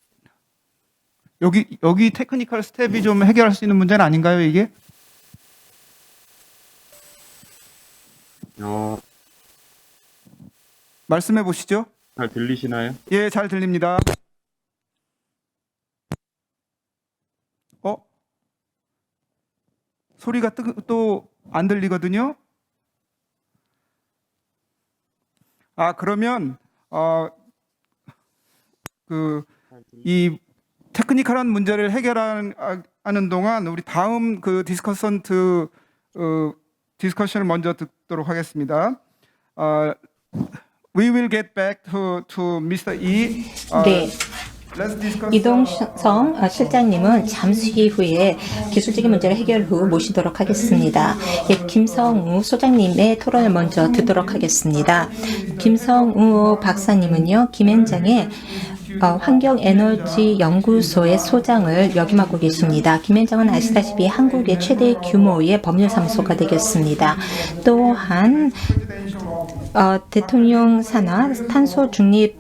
여기 테크니컬 스텝이 좀 해결할 수 있는 문제는 아닌가요, 이게? 말씀해 보시죠. 잘 들리시나요? 예, 잘 들립니다. 소리가 또 안 들리거든요. 그러면 이 테크니컬한 문제를 해결하는 동안 우리 다음 그 디스커션을 먼저 듣도록 하겠습니다. We will get back to Mr. E. 네. 이동성 실장님은 잠시 후에 기술적인 문제를 해결 후 모시도록 하겠습니다. 예, 김성우 소장님의 토론을 먼저 듣도록 하겠습니다. 김성우 박사님은요, 김앤장의 환경에너지연구소의 소장을 역임하고 계십니다. 김앤장은 아시다시피 한국의 최대 규모의 법률사무소가 되겠습니다. 또한 대통령 산하 탄소 중립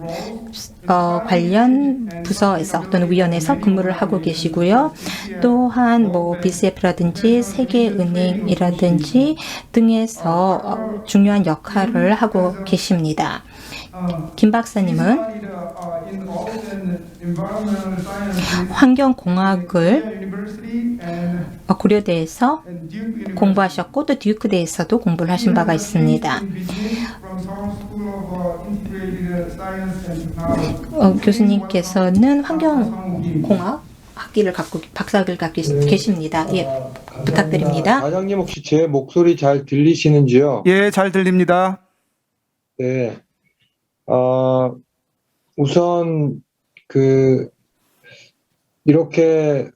관련 부서에서 또는 위원회에서 근무를 하고 계시고요. 또한 BCF라든지 세계은행이라든지 등에서 중요한 역할을 하고 계십니다. 김 박사님은 환경공학을 고려대에서 공부하셨고 또 듀크대에서도 공부를 하신 바가 있습니다. 교수님께서는 환경공학 박사학위를 갖고 계십니다. 예, 부탁드립니다. 과장님 혹시 제 목소리 잘 들리시는지요? 예, 잘 들립니다. 네. 우선 이렇게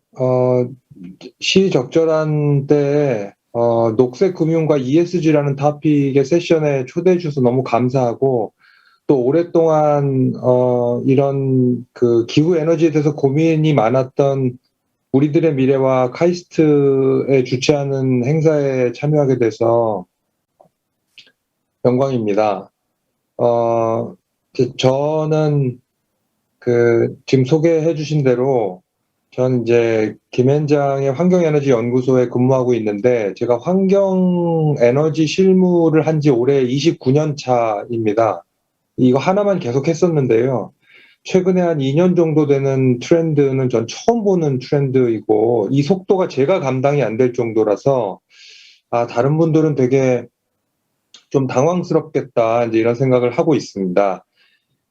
시적절한 때에 녹색 금융과 ESG라는 토픽의 세션에 초대해 주셔서 너무 감사하고, 또 오랫동안 이런 기후 에너지에 대해서 고민이 많았던 우리들의 미래와 카이스트에 주최하는 행사에 참여하게 돼서 영광입니다. 저는 지금 소개해 주신 대로 저는 이제 김앤장의 환경에너지연구소에 근무하고 있는데, 제가 환경에너지 실무를 한 지 올해 29년 차입니다. 이거 하나만 계속 했었는데요. 최근에 한 2년 정도 되는 트렌드는 전 처음 보는 트렌드이고, 이 속도가 제가 감당이 안 될 정도라서 다른 분들은 되게 좀 당황스럽겠다, 이제 이런 생각을 하고 있습니다.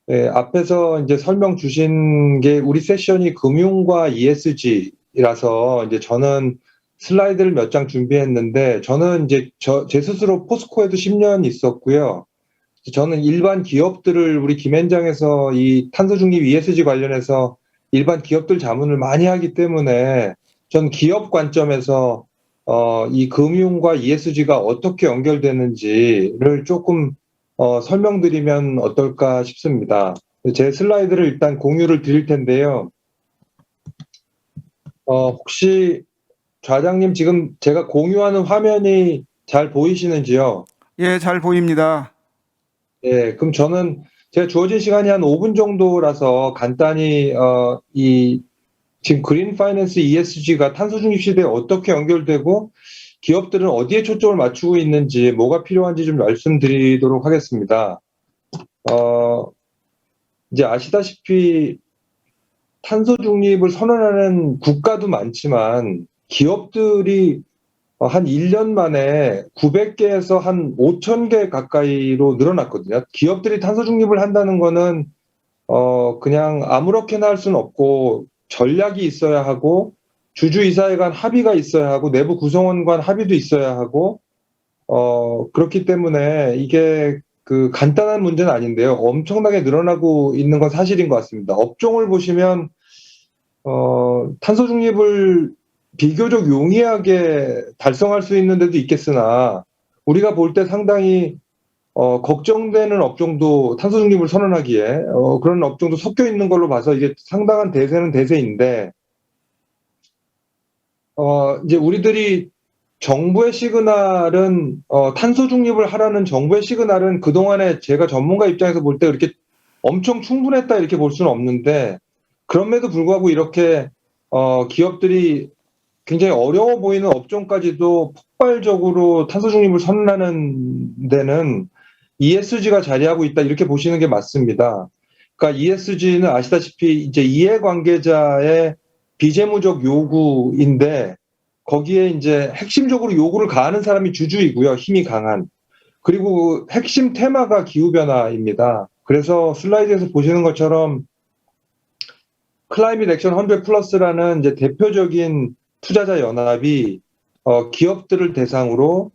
네, 앞에서 이제 설명 주신 게 우리 세션이 금융과 ESG라서 이제 저는 슬라이드를 몇 장 준비했는데, 저는 이제 제 스스로 포스코에도 10년 있었고요. 저는 일반 기업들을 우리 김앤장에서 이 탄소 중립 ESG 관련해서 일반 기업들 자문을 많이 하기 때문에 전 기업 관점에서 이 금융과 ESG가 어떻게 연결되는지를 조금 설명드리면 어떨까 싶습니다. 제 슬라이드를 일단 공유를 드릴 텐데요. 혹시 좌장님 지금 제가 공유하는 화면이 잘 보이시는지요? 예, 잘 보입니다. 네, 그럼 저는 제가 주어진 시간이 한 5분 정도라서 간단히 지금 그린 파이낸스 ESG가 탄소 중립 시대에 어떻게 연결되고 기업들은 어디에 초점을 맞추고 있는지, 뭐가 필요한지 좀 말씀드리도록 하겠습니다. 이제 아시다시피 탄소 중립을 선언하는 국가도 많지만 기업들이 한 1년 만에 900개에서 한 5,000개 가까이로 늘어났거든요. 기업들이 탄소 중립을 한다는 거는 그냥 아무렇게나 할 수는 없고 전략이 있어야 하고 주주이사회 간 합의가 있어야 하고 내부 구성원 간 합의도 있어야 하고 그렇기 때문에 이게 그 간단한 문제는 아닌데요. 엄청나게 늘어나고 있는 건 사실인 것 같습니다. 업종을 보시면 탄소 중립을 비교적 용이하게 달성할 수 있는 데도 있겠으나 우리가 볼 때 상당히 걱정되는 업종도 탄소 중립을 선언하기에 그런 업종도 섞여 있는 걸로 봐서 이게 상당한 대세는 대세인데 이제 우리들이 정부의 시그널은 탄소 중립을 하라는 정부의 시그널은 그동안에 제가 전문가 입장에서 볼 때 그렇게 엄청 충분했다 이렇게 볼 수는 없는데 그럼에도 불구하고 이렇게 기업들이 굉장히 어려워 보이는 업종까지도 폭발적으로 탄소 중립을 선언하는 데는 ESG가 자리하고 있다 이렇게 보시는 게 맞습니다. 그러니까 ESG는 아시다시피 이제 이해관계자의 비재무적 요구인데 거기에 이제 핵심적으로 요구를 가하는 사람이 주주이고요. 힘이 강한. 그리고 핵심 테마가 기후변화입니다. 그래서 슬라이드에서 보시는 것처럼 클라이밋 액션 100 플러스라는 이제 대표적인 투자자 연합이 기업들을 대상으로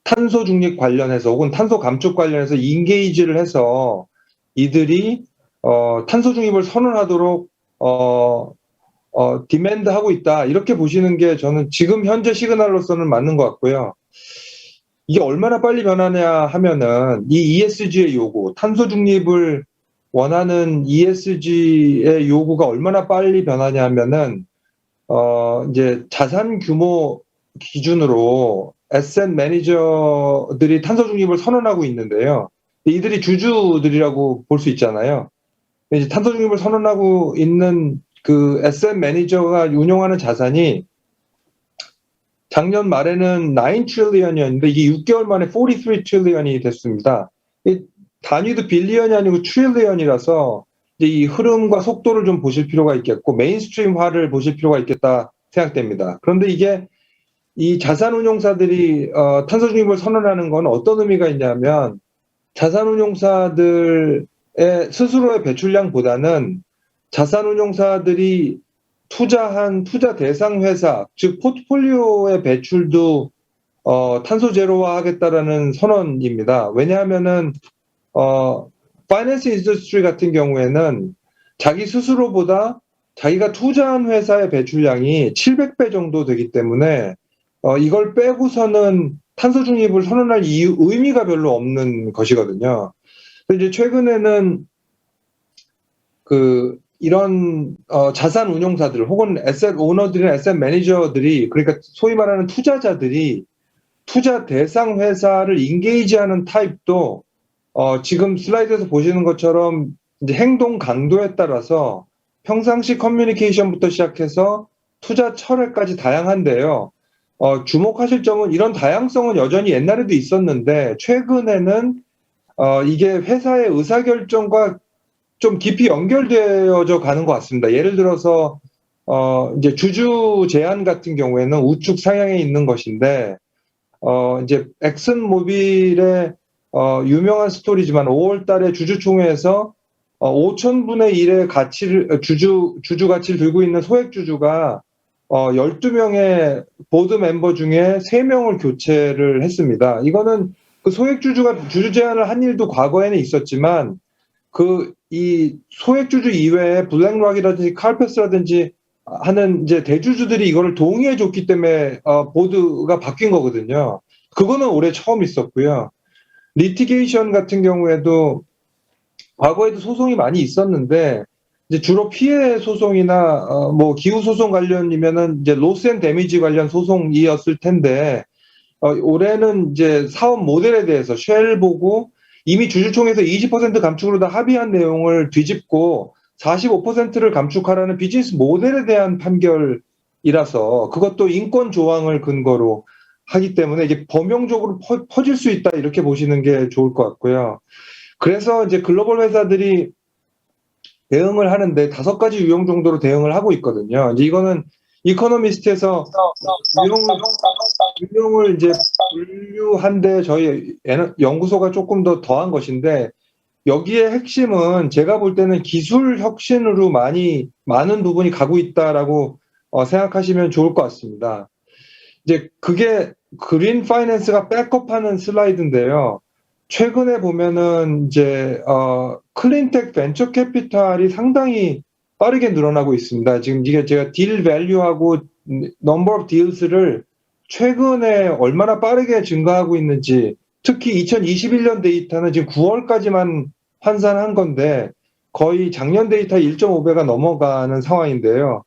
탄소 중립 관련해서 혹은 탄소 감축 관련해서 인게이지를 해서 이들이 탄소 중립을 선언하도록 디맨드하고 있다 이렇게 보시는 게 저는 지금 현재 시그널로서는 맞는 것 같고요. 이게 얼마나 빨리 변하냐 하면은 이 ESG의 요구, 탄소 중립을 원하는 ESG의 요구가 얼마나 빨리 변하냐 하면은 이제 자산 규모 기준으로 에셋 매니저들이 탄소 중립을 선언하고 있는데요. 이들이 주주들이라고 볼 수 있잖아요. 이제 탄소 중립을 선언하고 있는 그 에셋 매니저가 운용하는 자산이 작년 말에는 9 트릴리언이었는데 이게 6개월 만에 43 트릴리언이 됐습니다. 단위도 빌리언이 아니고 트릴리언이라서 이제 이 흐름과 속도를 좀 보실 필요가 있겠고 메인스트림화를 보실 필요가 있겠다 생각됩니다. 그런데 이게 이 자산운용사들이 탄소 중립을 선언하는 건 어떤 의미가 있냐면 자산운용사들의 스스로의 배출량보다는 자산운용사들이 투자한 투자 대상 회사, 즉 포트폴리오의 배출도 탄소 제로화 하겠다라는 선언입니다. 왜냐하면은 파이낸스 인더스트리 같은 경우에는 자기 스스로보다 자기가 투자한 회사의 배출량이 700배 정도 되기 때문에 이걸 빼고서는 탄소 중립을 선언할 의미가 별로 없는 것이거든요. 이제 최근에는 이런 자산 운용사들 혹은 에셋 오너들이나 에셋 매니저들이 그러니까 소위 말하는 투자자들이 투자 대상 회사를 인게이지하는 타입도 지금 슬라이드에서 보시는 것처럼 이제 행동 강도에 따라서 평상시 커뮤니케이션부터 시작해서 투자 철회까지 다양한데요. 주목하실 점은 이런 다양성은 여전히 옛날에도 있었는데 최근에는 이게 회사의 의사결정과 좀 깊이 연결되어져 가는 것 같습니다. 예를 들어서 이제 주주 제한 같은 경우에는 우측 상향에 있는 것인데 이제 엑슨모빌의 유명한 스토리지만 5월 달에 주주총회에서 5,000분의 1의 가치를 주주 가치를 들고 있는 소액 주주가 12명의 보드 멤버 중에 3명을 교체를 했습니다. 이거는 그 소액 주주가 주주 제한을 한 일도 과거에는 있었지만 이 소액 주주 이외에 블랙락이라든지 칼패스라든지 하는 이제 대주주들이 이거를 동의해 줬기 때문에 보드가 바뀐 거거든요. 그거는 올해 처음 있었고요. 리티게이션 같은 경우에도 과거에도 소송이 많이 있었는데 이제 주로 피해 소송이나 뭐 기후 소송 관련이면은 이제 로스 앤 데미지 관련 소송이었을 텐데 올해는 이제 사업 모델에 대해서 쉘 보고 이미 주주총회에서 20% 감축으로 다 합의한 내용을 뒤집고 45%를 감축하라는 비즈니스 모델에 대한 판결이라서 그것도 인권 조항을 근거로 하기 때문에 이게 범용적으로 퍼질 수 있다 이렇게 보시는 게 좋을 것 같고요. 그래서 이제 글로벌 회사들이 대응을 하는데 5가지 유형 정도로 대응을 하고 있거든요. 이제 이거는 이코노미스트에서 유형을 이제 분류한데 저희 연구소가 조금 더 더한 것인데, 여기에 핵심은 제가 볼 때는 기술 혁신으로 많은 부분이 가고 있다라고 생각하시면 좋을 것 같습니다. 이제 그게 그린 파이낸스가 백업하는 슬라이드인데요. 최근에 보면은 이제 클린텍 벤처 캐피탈이 상당히 빠르게 늘어나고 있습니다. 지금 이게 제가 딜 밸류하고 넘버 오브 딜스를 최근에 얼마나 빠르게 증가하고 있는지, 특히 2021년 데이터는 지금 9월까지만 환산한 건데 거의 작년 데이터 1.5배가 넘어가는 상황인데요.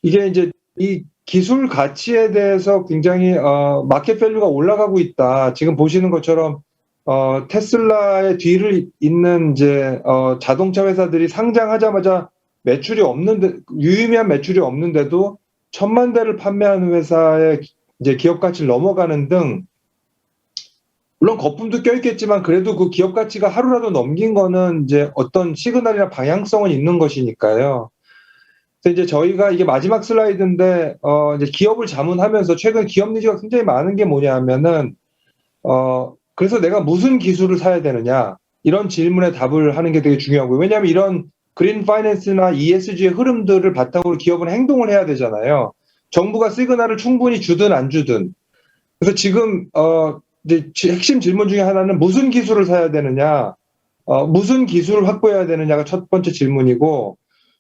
이게 이제 이 기술 가치에 대해서 굉장히 마켓 밸류가 올라가고 있다. 지금 보시는 것처럼 테슬라의 뒤를 잇는 이제 자동차 회사들이 상장하자마자 매출이 없는데, 유의미한 매출이 없는데도 1,000만 대를 판매하는 회사의 이제 기업 가치를 넘어가는 등, 물론 거품도 껴있겠지만 그래도 그 기업 가치가 하루라도 넘긴 거는 이제 어떤 시그널이나 방향성은 있는 것이니까요. 그래서 이제 저희가 이게 마지막 슬라이드인데 이제 기업을 자문하면서 최근 기업 니즈가 굉장히 많은 게 뭐냐면은 그래서 내가 무슨 기술을 사야 되느냐, 이런 질문에 답을 하는 게 되게 중요하고요. 왜냐하면 이런 그린 파이낸스나 ESG의 흐름들을 바탕으로 기업은 행동을 해야 되잖아요. 정부가 시그널을 충분히 주든 안 주든. 그래서 지금 이제 핵심 질문 중에 하나는 무슨 기술을 사야 되느냐, 무슨 기술을 확보해야 되느냐가 첫 번째 질문이고,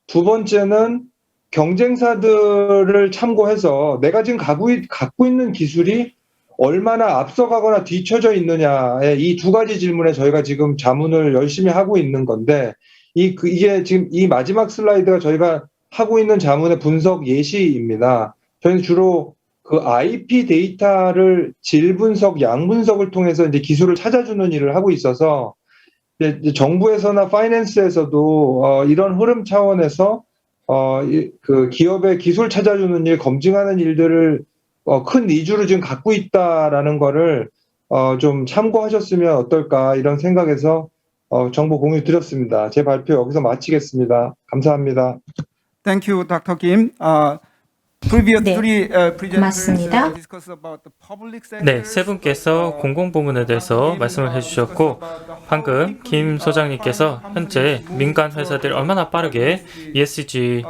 두 번째는 경쟁사들을 참고해서 내가 지금 갖고 있는 기술이 얼마나 앞서가거나 뒤처져 있느냐의 이 2가지 질문에 저희가 지금 자문을 열심히 하고 있는 건데, 이게 지금 이 마지막 슬라이드가 저희가 하고 있는 자문의 분석 예시입니다. 저희는 주로 그 IP 데이터를 질 분석, 양 분석을 통해서 이제 기술을 찾아주는 일을 하고 있어서, 이제 정부에서나 파이낸스에서도 이런 흐름 차원에서 그 기업의 기술 찾아주는 일, 검증하는 일들을 큰 니즈로 지금 갖고 있다라는 거를 좀 참고하셨으면 어떨까, 이런 생각에서 정보 공유 드렸습니다. 제 발표 여기서 마치겠습니다. 감사합니다. Thank you, Dr. Kim. Previous 네, three presenters 맞습니다. discussed about the public sector. 네, 세 분께서 공공부문에 대해서 말씀을 해주셨고, 방금 김 소장님께서 현재 민간 회사들이 얼마나 빠르게 ESG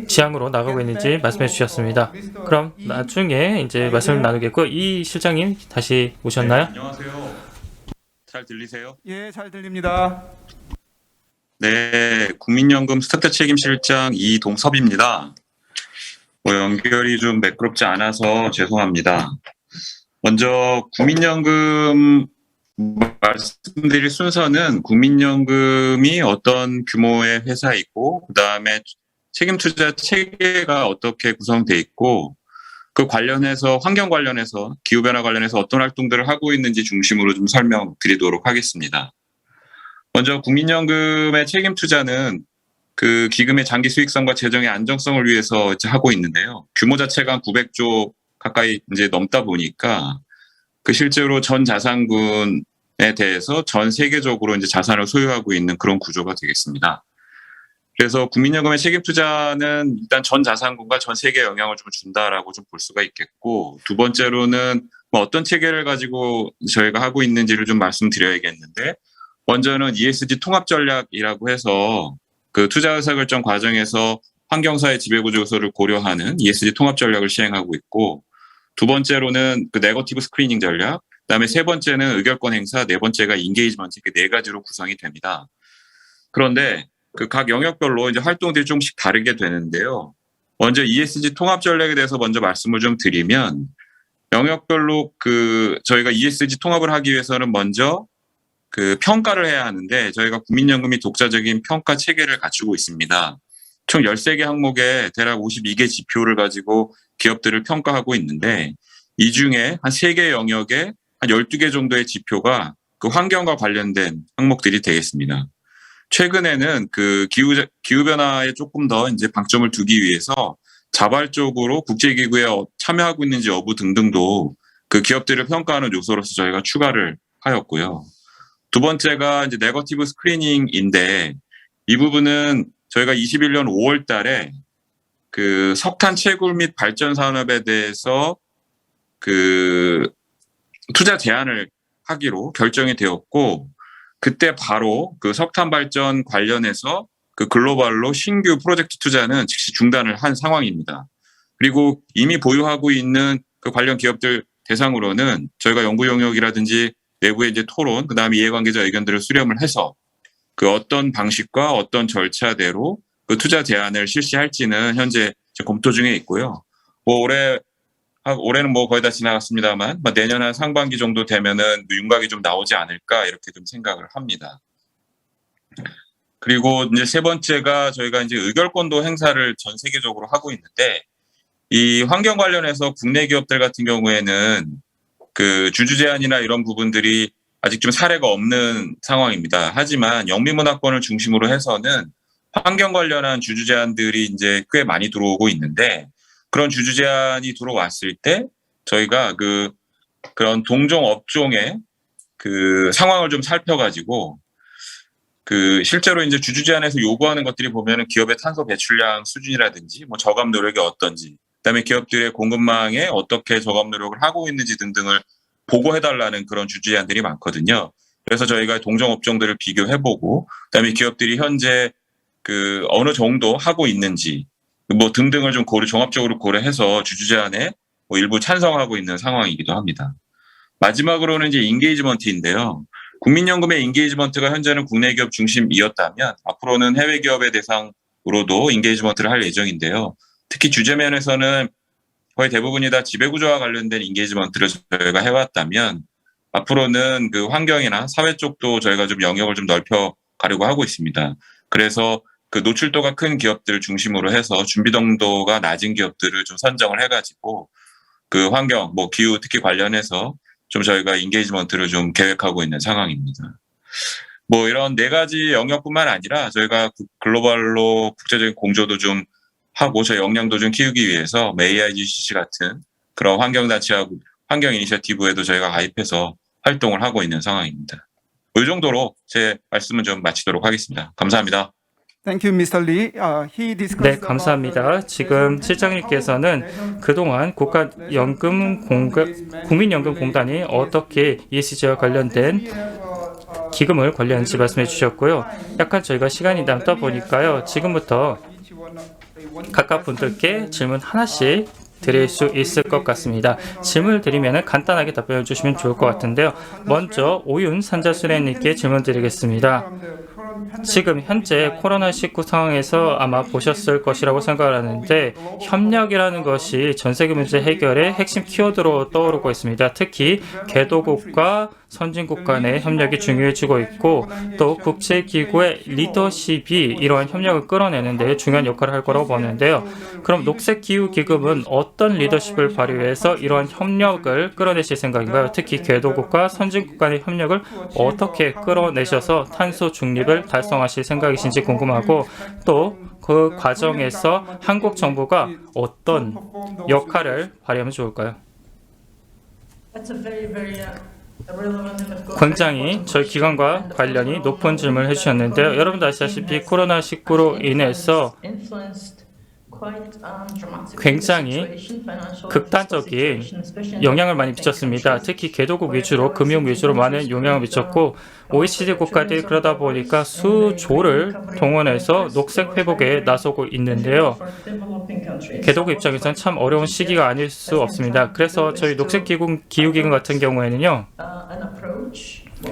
지향으로 나가고 있는지 말씀해 주셨습니다. 그럼 나중에 이제 말씀을 나누겠고, 이 실장님 다시 오셨나요? 안녕하세요. 잘 들리세요? 예, 잘 들립니다. 네, 국민연금 스타트 책임실장 이동섭입니다. 연결이 좀 매끄럽지 않아서 죄송합니다. 먼저 국민연금 말씀드릴 순서는 국민연금이 어떤 규모의 회사이고, 그 다음에 책임투자 체계가 어떻게 구성되어 있고, 그 관련해서 환경 관련해서 기후변화 관련해서 어떤 활동들을 하고 있는지 중심으로 좀 설명드리도록 하겠습니다. 먼저 국민연금의 책임투자는 그 기금의 장기 수익성과 재정의 안정성을 위해서 하고 있는데요. 규모 자체가 900조 가까이 이제 넘다 보니까 그 실제로 전 자산군에 대해서 전 세계적으로 이제 자산을 소유하고 있는 그런 구조가 되겠습니다. 그래서 국민연금의 책임 투자는 일단 전 자산군과 전 세계에 영향을 좀 준다라고 좀 볼 수가 있겠고, 두 번째로는 뭐 어떤 체계를 가지고 저희가 하고 있는지를 좀 말씀드려야겠는데, 먼저는 ESG 통합 전략이라고 해서 그 투자 의사결정 과정에서 환경사회 지배구조 요소를 고려하는 ESG 통합 전략을 시행하고 있고, 두 번째로는 그 네거티브 스크리닝 전략, 그다음에 세 번째는 의결권 행사, 네 번째가 인게이지먼트, 이렇게 네 가지로 구성이 됩니다. 그런데 그 각 영역별로 이제 활동들이 조금씩 다르게 되는데요. 먼저 ESG 통합 전략에 대해서 먼저 말씀을 좀 드리면, 영역별로 그 저희가 ESG 통합을 하기 위해서는 먼저 그 평가를 해야 하는데, 저희가 국민연금이 독자적인 평가 체계를 갖추고 있습니다. 총 13개 항목에 대략 52개 지표를 가지고 기업들을 평가하고 있는데, 이 중에 한 3개 영역에 한 12개 정도의 지표가 그 환경과 관련된 항목들이 되겠습니다. 최근에는 그 기후변화에 조금 더 이제 방점을 두기 위해서 자발적으로 국제기구에 참여하고 있는지 여부 등등도 그 기업들을 평가하는 요소로서 저희가 추가를 하였고요. 두 번째가 이제 네거티브 스크리닝인데 이 부분은 저희가 21년 5월 달에 그 석탄 채굴 및 발전 산업에 대해서 그 투자 제한을 하기로 결정이 되었고 그때 바로 그 석탄 발전 관련해서 그 글로벌로 신규 프로젝트 투자는 즉시 중단을 한 상황입니다. 그리고 이미 보유하고 있는 그 관련 기업들 대상으로는 저희가 연구 영역이라든지 내부의 이제 토론, 그다음에 이해관계자 의견들을 수렴을 해서 그 어떤 방식과 어떤 절차대로 그 투자 제한을 실시할지는 현재 검토 중에 있고요. 뭐 올해는 뭐 거의 다 지나갔습니다만 내년 한 상반기 정도 되면은 윤곽이 좀 나오지 않을까 이렇게 좀 생각을 합니다. 그리고 이제 세 번째가 저희가 이제 의결권도 행사를 전 세계적으로 하고 있는데 이 환경 관련해서 국내 기업들 같은 경우에는 그 주주 제한이나 이런 부분들이 아직 좀 사례가 없는 상황입니다. 하지만 영미문화권을 중심으로 해서는 환경 관련한 주주 제한들이 이제 꽤 많이 들어오고 있는데 그런 주주 제한이 들어왔을 때 저희가 그런 동종 업종의 그 상황을 좀 살펴가지고 그 실제로 이제 주주 제한에서 요구하는 것들이 보면은 기업의 탄소 배출량 수준이라든지 뭐 저감 노력이 어떤지, 그다음에 기업들의 공급망에 어떻게 저감 노력을 하고 있는지 등등을 보고해달라는 그런 주주 제한들이 많거든요. 그래서 저희가 동종 업종들을 비교해보고, 그다음에 기업들이 현재 그 어느 정도 하고 있는지 뭐 등등을 좀 종합적으로 고려해서 주주 제한에 뭐 일부 찬성하고 있는 상황이기도 합니다. 마지막으로는 이제 인게이지먼트인데요. 국민연금의 인게이지먼트가 현재는 국내 기업 중심이었다면 앞으로는 해외 기업의 대상으로도 인게이지먼트를 할 예정인데요. 특히 주제 면에서는 거의 대부분이 다 지배구조와 관련된 인게이지먼트를 저희가 해왔다면 앞으로는 그 환경이나 사회 쪽도 저희가 좀 영역을 좀 넓혀 가려고 하고 있습니다. 그래서 그 노출도가 큰 기업들 중심으로 해서 준비정도가 낮은 기업들을 좀 선정을 해가지고 그 환경, 뭐 기후 특히 관련해서 좀 저희가 인게이지먼트를 좀 계획하고 있는 상황입니다. 뭐 이런 네 가지 영역뿐만 아니라 저희가 글로벌로 국제적인 공조도 좀 하고 저희 역량도 좀 키우기 위해서 AIGCC 같은 그런 환경단체하고 환경 이니셔티브에도 저희가 가입해서 활동을 하고 있는 상황입니다. 이 정도로 제 말씀은 좀 마치도록 하겠습니다. 감사합니다. Thank you, Mr. Lee. He discussed 네, about 감사합니다. 지금 실장님께서는 그동안 국민연금공단이 어떻게 ESG와 관련된 기금을 관리하는지 말씀해 주셨고요. 약간 저희가 시간이 남다 보니까요. 지금부터 각각 분들께 질문 하나씩 드릴 수 있을 것 같습니다. 질문을 드리면 간단하게 답변해 주시면 좋을 것 같은데요. 먼저 오윤 산자수레님께 질문 드리겠습니다. 지금 현재 코로나19 상황에서 아마 보셨을 것이라고 생각을 하는데 협력이라는 것이 전 세계 문제 해결의 핵심 키워드로 떠오르고 있습니다. 특히 개도국과 선진국 간의 협력이 중요해지고 있고 또 국제기구의 리더십이 이러한 협력을 끌어내는 데 중요한 역할을 할 거라고 보는데요. 그럼 녹색기후기금은 어떤 리더십을 발휘해서 이러한 협력을 끌어내실 생각인가요? 특히 개도국과 선진국 간의 협력을 어떻게 끌어내셔서 탄소 중립을 달성하실 생각이신지 궁금하고 또 그 과정에서 한국 정부가 어떤 역할을 발휘하면 좋을까요? 굉장히 저희 기관과 관련이 높은 질문을 해주셨는데요. 여러분도 아시다시피 코로나19로 인해서 굉장히 극단적인 영향을 많이 미쳤습니다. 특히 개도국 위주로, 금융 위주로 많은 영향을 미쳤고 OECD 국가들이 그러다 보니까 수조를 동원해서 녹색 회복에 나서고 있는데요. 개도국 입장에서는 참 어려운 시기가 아닐 수 없습니다. 그래서 저희 녹색기후기금 같은 경우에는요.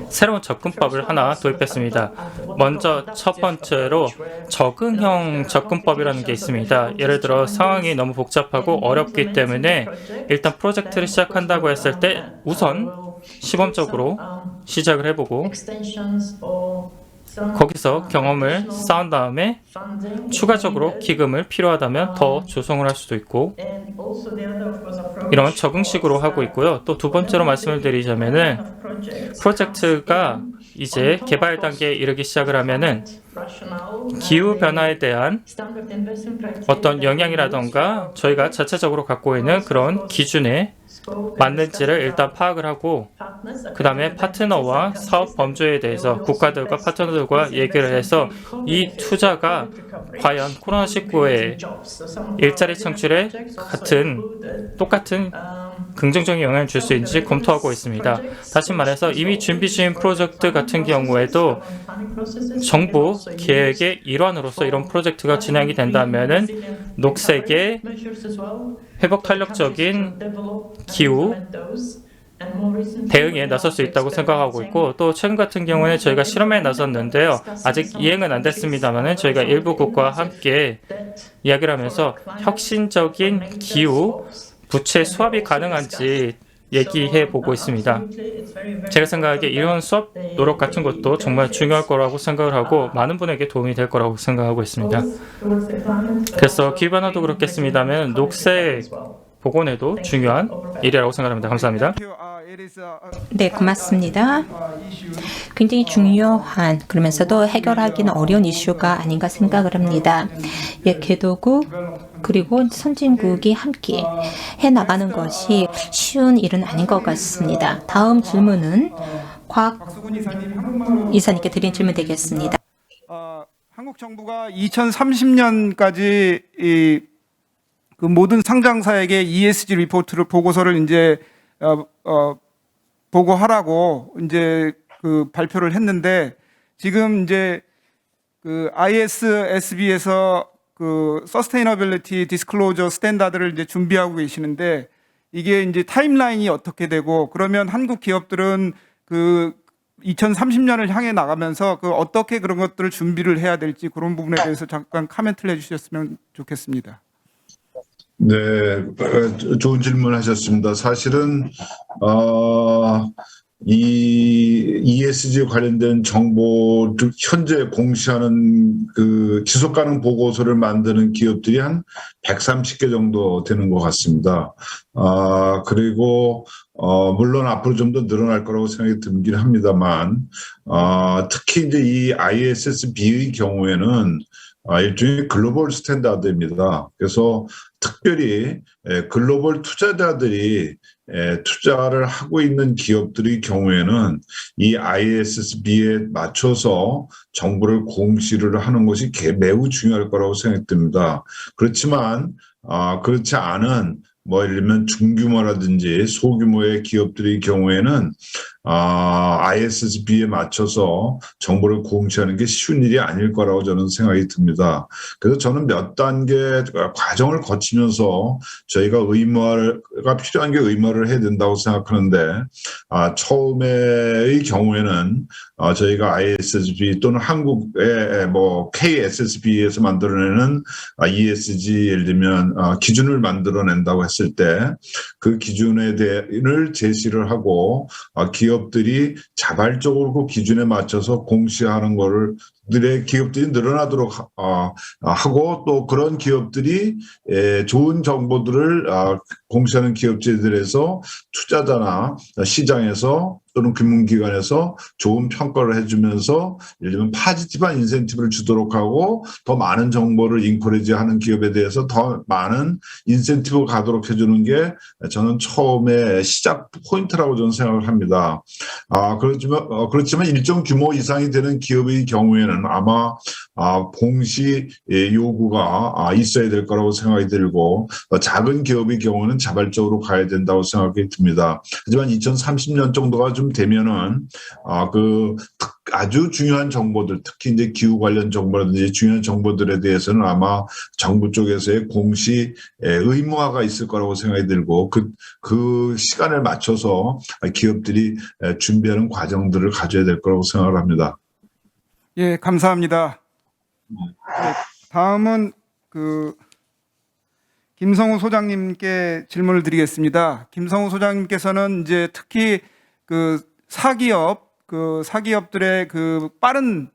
새로운 접근법을 하나 도입했습니다. 먼저 첫 번째로 적응형 접근법이라는 게 있습니다. 예를 들어 상황이 너무 복잡하고 어렵기 때문에 일단 프로젝트를 시작한다고 했을 때 우선 시범적으로 시작을 해보고 거기서 경험을 쌓은 다음에 추가적으로 기금을 필요하다면 더 조성을 할 수도 있고 이런 적응식으로 하고 있고요. 또 두 번째로 말씀을 드리자면은 프로젝트가 이제 개발 단계에 이르기 시작을 하면은 기후 변화에 대한 어떤 영향이라던가 저희가 자체적으로 갖고 있는 그런 기준에 맞는지를 일단 파악을 하고 그 다음에 파트너와 사업 범주에 대해서 국가들과 파트너들과 얘기를 해서 이 투자가 과연 코로나19의 일자리 창출에 똑같은 긍정적인 영향을 줄 수 있는지 검토하고 있습니다. 다시 말해서 이미 준비 중인 프로젝트 같은 경우에도 정부 계획의 일환으로서 이런 프로젝트가 진행이 된다면은 녹색의 회복 탄력적인 기후 대응에 나설 수 있다고 생각하고 있고, 또 최근 같은 경우에는 저희가 실험에 나섰는데요. 아직 이행은 안 됐습니다만은 저희가 일부 국가와 함께 이야기를 하면서 혁신적인 기후 부채 수합이 가능한지 얘기해 보고 있습니다. 제가 생각하기에 이런 수업 노력 같은 것도 정말 중요할 거라고 생각을 하고 많은 분에게 도움이 될 거라고 생각하고 있습니다. 그래서 기후변화도 그렇겠습니다만 녹색 복원에도 중요한 일이라고 생각합니다. 감사합니다. 네, 고맙습니다. 굉장히 중요한, 그러면서도 해결하기는 어려운 이슈가 아닌가 생각을 합니다. 개도국 그리고 선진국이 함께 해나가는 것이 쉬운 일은 아닌 것 같습니다. 다음 질문은 곽 이사님께 드린 질문 되겠습니다. 한국 정부가 2030년까지 그 모든 상장사에게 ESG 리포트를 보고서를 이제 보고하라고 이제 그 발표를 했는데, 지금 이제 그 ISSB에서 그 서스테이너빌리티 디스클로저 스탠다드를 이제 준비하고 계시는데, 이게 이제 타임라인이 어떻게 되고, 그러면 한국 기업들은 그 2030년을 향해 나가면서 그 어떻게 그런 것들을 준비를 해야 될지, 그런 부분에 대해서 잠깐 코멘트를 해주셨으면 좋겠습니다. 네, 좋은 질문 하셨습니다. 사실은 이 ESG 관련된 정보, 즉 현재 공시하는 그 지속 가능 보고서를 만드는 기업들이 한 130개 정도 되는 것 같습니다. 그리고 물론 앞으로 좀 더 늘어날 거라고 생각이 들긴 합니다만, 특히 이제 이 ISSB의 경우에는 일종의 글로벌 스탠다드입니다. 그래서 특별히 글로벌 투자자들이 투자를 하고 있는 기업들의 경우에는 이 ISSB에 맞춰서 정보를 공시를 하는 것이 매우 중요할 거라고 생각됩니다. 그렇지만 그렇지 않은 예를 들면 중규모라든지 소규모의 기업들의 경우에는 ISSB에 맞춰서 정보를 공시하는 게 쉬운 일이 아닐 거라고 저는 생각이 듭니다. 그래서 저는 몇 단계 과정을 거치면서 저희가 의무화가 필요한 게 의무화를 해야 된다고 생각하는데, 처음에의 경우에는 저희가 ISSB 또는 한국의 KSSB에서 만들어내는 ESG 예를 들면 기준을 만들어낸다고 했을 때 그 기준에 대해를 제시를 하고 기업들이 자발적으로 그 기준에 맞춰서 공시하는 거를 기업들이 늘어나도록 하고, 또 그런 기업들이 좋은 정보들을 공시하는 기업체들에서 투자자나 시장에서 또는 금융기관에서 좋은 평가를 해주면서 예를 들면 파지티브한 인센티브를 주도록 하고, 더 많은 정보를 인커리지하는 기업에 대해서 더 많은 인센티브를 가도록 해주는 게 저는 처음에 시작 포인트라고 저는 생각을 합니다. 그렇지만 일정 규모 이상이 되는 기업의 경우에는 아마 공시 요구가 있어야 될 거라고 생각이 들고, 작은 기업의 경우는 자발적으로 가야 된다고 생각이 듭니다. 하지만 2030년 정도가 좀 되면은 아주 중요한 정보들, 특히 이제 기후 관련 정보라든지 중요한 정보들에 대해서는 아마 정부 쪽에서의 공시 의무화가 있을 거라고 생각이 들고, 그 시간을 맞춰서 기업들이 준비하는 과정들을 가져야 될 거라고 생각을 합니다. 예, 감사합니다. 네, 다음은 김성우 소장님께 질문을 드리겠습니다. 김성우 소장님께서는 이제 특히 사기업들의 빠른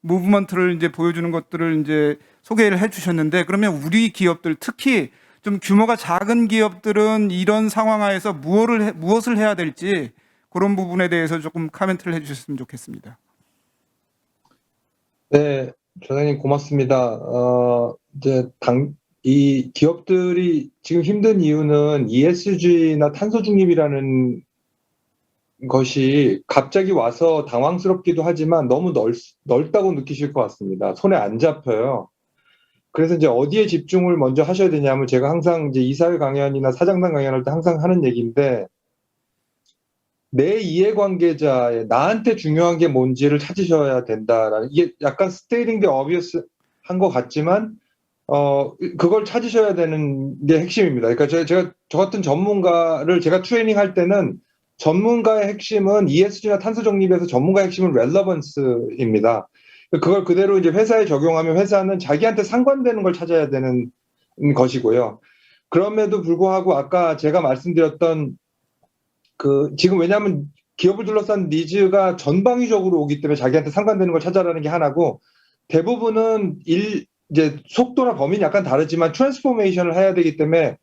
무브먼트를 이제 보여주는 것들을 이제 소개를 해주셨는데, 그러면 우리 기업들, 특히 좀 규모가 작은 기업들은 이런 상황하에서 무엇을 해야 될지, 그런 부분에 대해서 조금 코멘트를 해주셨으면 좋겠습니다. 네, 조장님 고맙습니다. 이 기업들이 지금 힘든 이유는 ESG나 탄소 중립이라는 것이 갑자기 와서 당황스럽기도 하지만 너무 넓다고 느끼실 것 같습니다. 손에 안 잡혀요. 그래서 이제 어디에 집중을 먼저 하셔야 되냐면 제가 항상 이제 이사회 강연이나 사장단 강연할 때 항상 하는 얘기인데 내 이해관계자의 나한테 중요한 게 뭔지를 찾으셔야 된다라는 이게 약간 stating the obvious 한 것 같지만 그걸 찾으셔야 되는 게 핵심입니다. 그러니까 제가 저 같은 전문가를 제가 트레이닝할 때는 전문가의 핵심은 ESG나 탄소 적립에서 전문가의 핵심은 relevance입니다. 그걸 그대로 이제 회사에 적용하면 회사는 자기한테 상관되는 걸 찾아야 되는 것이고요. 그럼에도 불구하고 아까 제가 말씀드렸던 지금 왜냐하면 기업을 둘러싼 니즈가 전방위적으로 오기 때문에 자기한테 상관되는 걸 찾아라는 게 하나고 대부분은 이제 속도나 범위는 약간 다르지만 트랜스포메이션을 해야 되기 때문에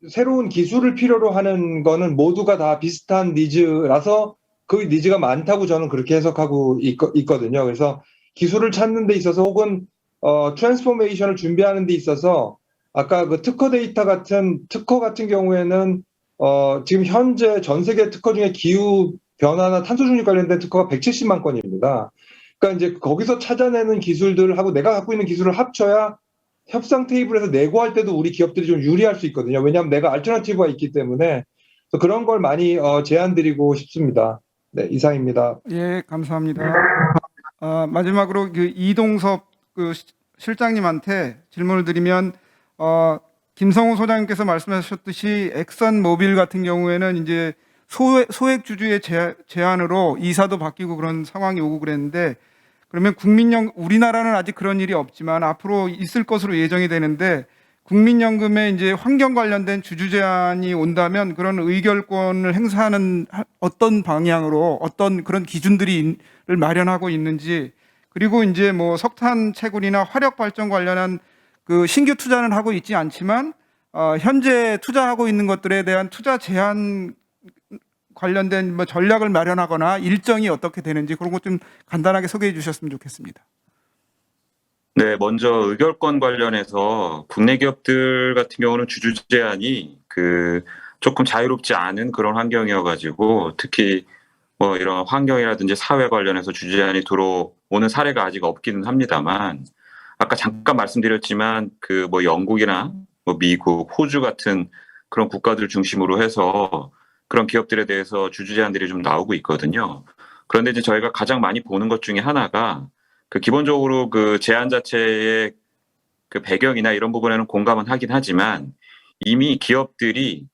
새로운 기술을 필요로 하는 거는 모두가 다 비슷한 니즈라서 그 니즈가 많다고 저는 그렇게 해석하고 있거든요. 그래서 기술을 찾는 데 있어서 혹은 트랜스포메이션을 준비하는 데 있어서 아까 그 특허 같은 경우에는 지금 현재 전 세계 특허 중에 기후 변화나 탄소 중립 관련된 특허가 170만 건입니다. 그러니까 이제 거기서 찾아내는 기술들하고 내가 갖고 있는 기술을 합쳐야 협상 테이블에서 내고할 때도 우리 기업들이 좀 유리할 수 있거든요. 왜냐하면 내가 알터너티브가 있기 때문에 그런 걸 많이 제안드리고 싶습니다. 네, 이상입니다. 예, 감사합니다. 마지막으로 이동섭 실장님한테 질문을 드리면 김성우 소장님께서 말씀하셨듯이 엑선 모빌 같은 경우에는 이제 소액 주주의 제한으로 이사도 바뀌고 그런 상황이 오고 그랬는데 그러면 우리나라는 아직 그런 일이 없지만 앞으로 있을 것으로 예정이 되는데 국민연금에 이제 환경 관련된 주주 제한이 온다면 그런 의결권을 행사하는 어떤 방향으로 어떤 그런 기준들을 마련하고 있는지 그리고 이제 뭐 석탄 채굴이나 화력 발전 관련한 신규 투자는 하고 있지 않지만 현재 투자하고 있는 것들에 대한 투자 제한 관련된 뭐 전략을 마련하거나 일정이 어떻게 되는지 그런 것 좀 간단하게 소개해 주셨으면 좋겠습니다. 네, 먼저 의결권 관련해서 국내 기업들 같은 경우는 주주 제한이 조금 자유롭지 않은 그런 환경이어가지고 특히 뭐 이런 환경이라든지 사회 관련해서 주주 제한이 들어오는 사례가 아직 없기는 합니다만 아까 잠깐 말씀드렸지만 뭐 영국이나 뭐 미국, 호주 같은 그런 국가들 중심으로 해서 그런 기업들에 대해서 주주 제한들이 좀 나오고 있거든요. 그런데 이제 저희가 가장 많이 보는 것 중에 하나가 기본적으로 제한 자체의 배경이나 이런 부분에는 공감은 하긴 하지만 이미 기업들이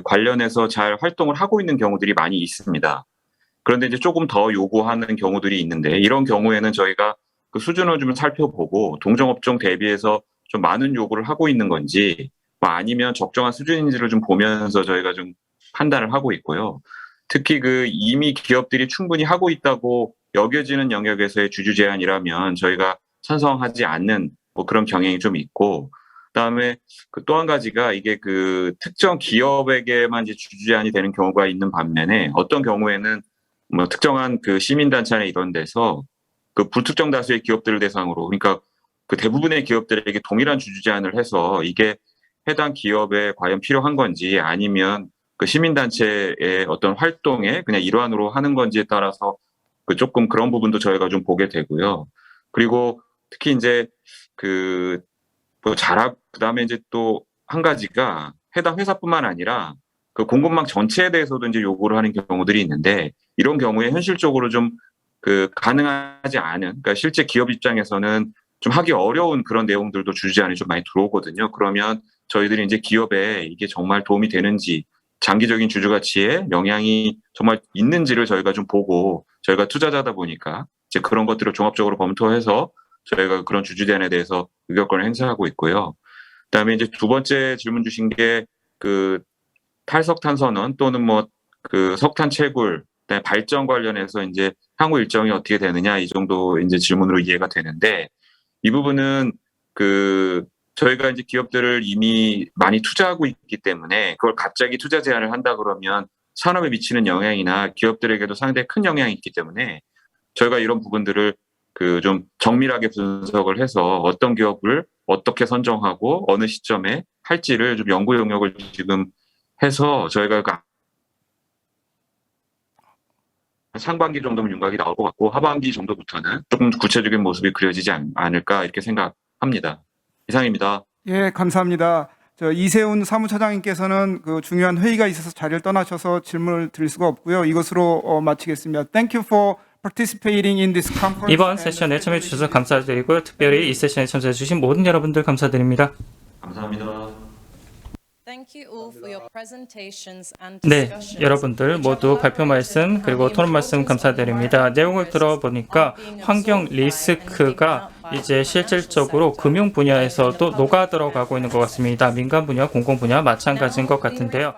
관련해서 잘 활동을 하고 있는 경우들이 많이 있습니다. 그런데 이제 조금 더 요구하는 경우들이 있는데 이런 경우에는 저희가 수준을 좀 살펴보고 동종업종 대비해서 좀 많은 요구를 하고 있는 건지 아니면 적정한 수준인지를 좀 보면서 저희가 좀 판단을 하고 있고요. 특히 이미 기업들이 충분히 하고 있다고 여겨지는 영역에서의 주주 제한이라면 저희가 찬성하지 않는 뭐 그런 경향이 좀 있고 그다음에 또 한 가지가 이게 특정 기업에게만 이제 주주 제한이 되는 경우가 있는 반면에 어떤 경우에는 뭐 특정한 시민단체나 이런 데서 불특정 다수의 기업들을 대상으로 그러니까 대부분의 기업들에게 동일한 주주 제한을 해서 이게 해당 기업에 과연 필요한 건지 아니면 시민단체의 어떤 활동의 그냥 일환으로 하는 건지에 따라서 조금 그런 부분도 저희가 좀 보게 되고요. 그리고 특히 이제 그다음에 이제 또 한 가지가 해당 회사뿐만 아니라 공급망 전체에 대해서도 이제 요구를 하는 경우들이 있는데 이런 경우에 현실적으로 좀 가능하지 않은 그러니까 실제 기업 입장에서는 좀 하기 어려운 그런 내용들도 주주 제한이 좀 많이 들어오거든요. 그러면 저희들이 이제 기업에 이게 정말 도움이 되는지 장기적인 주주 가치에 영향이 정말 있는지를 저희가 좀 보고 저희가 투자자다 보니까 이제 그런 것들을 종합적으로 검토해서 저희가 그런 주주 제한에 대해서 의결권을 행사하고 있고요. 그다음에 이제 두 번째 질문 주신 게 탈석탄선언 또는 뭐 석탄 채굴, 그다음에 발전 관련해서 이제 향후 일정이 어떻게 되느냐 이 정도 이제 질문으로 이해가 되는데 이 부분은 저희가 이제 기업들을 이미 많이 투자하고 있기 때문에 그걸 갑자기 투자 제한을 한다 그러면 산업에 미치는 영향이나 기업들에게도 상당히 큰 영향이 있기 때문에 저희가 이런 부분들을 좀 정밀하게 분석을 해서 어떤 기업을 어떻게 선정하고 어느 시점에 할지를 좀 연구 영역을 지금 해서 저희가 상반기 정도면 윤곽이 나올 것 같고 하반기 정도부터는 조금 구체적인 모습이 그려지지 않을까 이렇게 생각합니다. 이상입니다. 예, 감사합니다. 저 이세훈 사무처장님께서는 그 중요한 회의가 있어서 자리를 떠나셔서 질문을 드릴 수가 없고요. 이것으로 마치겠습니다. Thank you for participating in this conference. 이번 세션에 참여해 주셔서 감사드리고요. 특별히 이 세션에 참여해 주신 모든 여러분들 감사드립니다. 감사합니다. 네, 여러분들 모두 발표 말씀 그리고 토론 말씀 감사드립니다. 내용을 들어보니까 환경 리스크가 이제 실질적으로 금융 분야에서도 녹아 들어가고 있는 것 같습니다. 민간 분야, 공공 분야 마찬가지인 것 같은데요.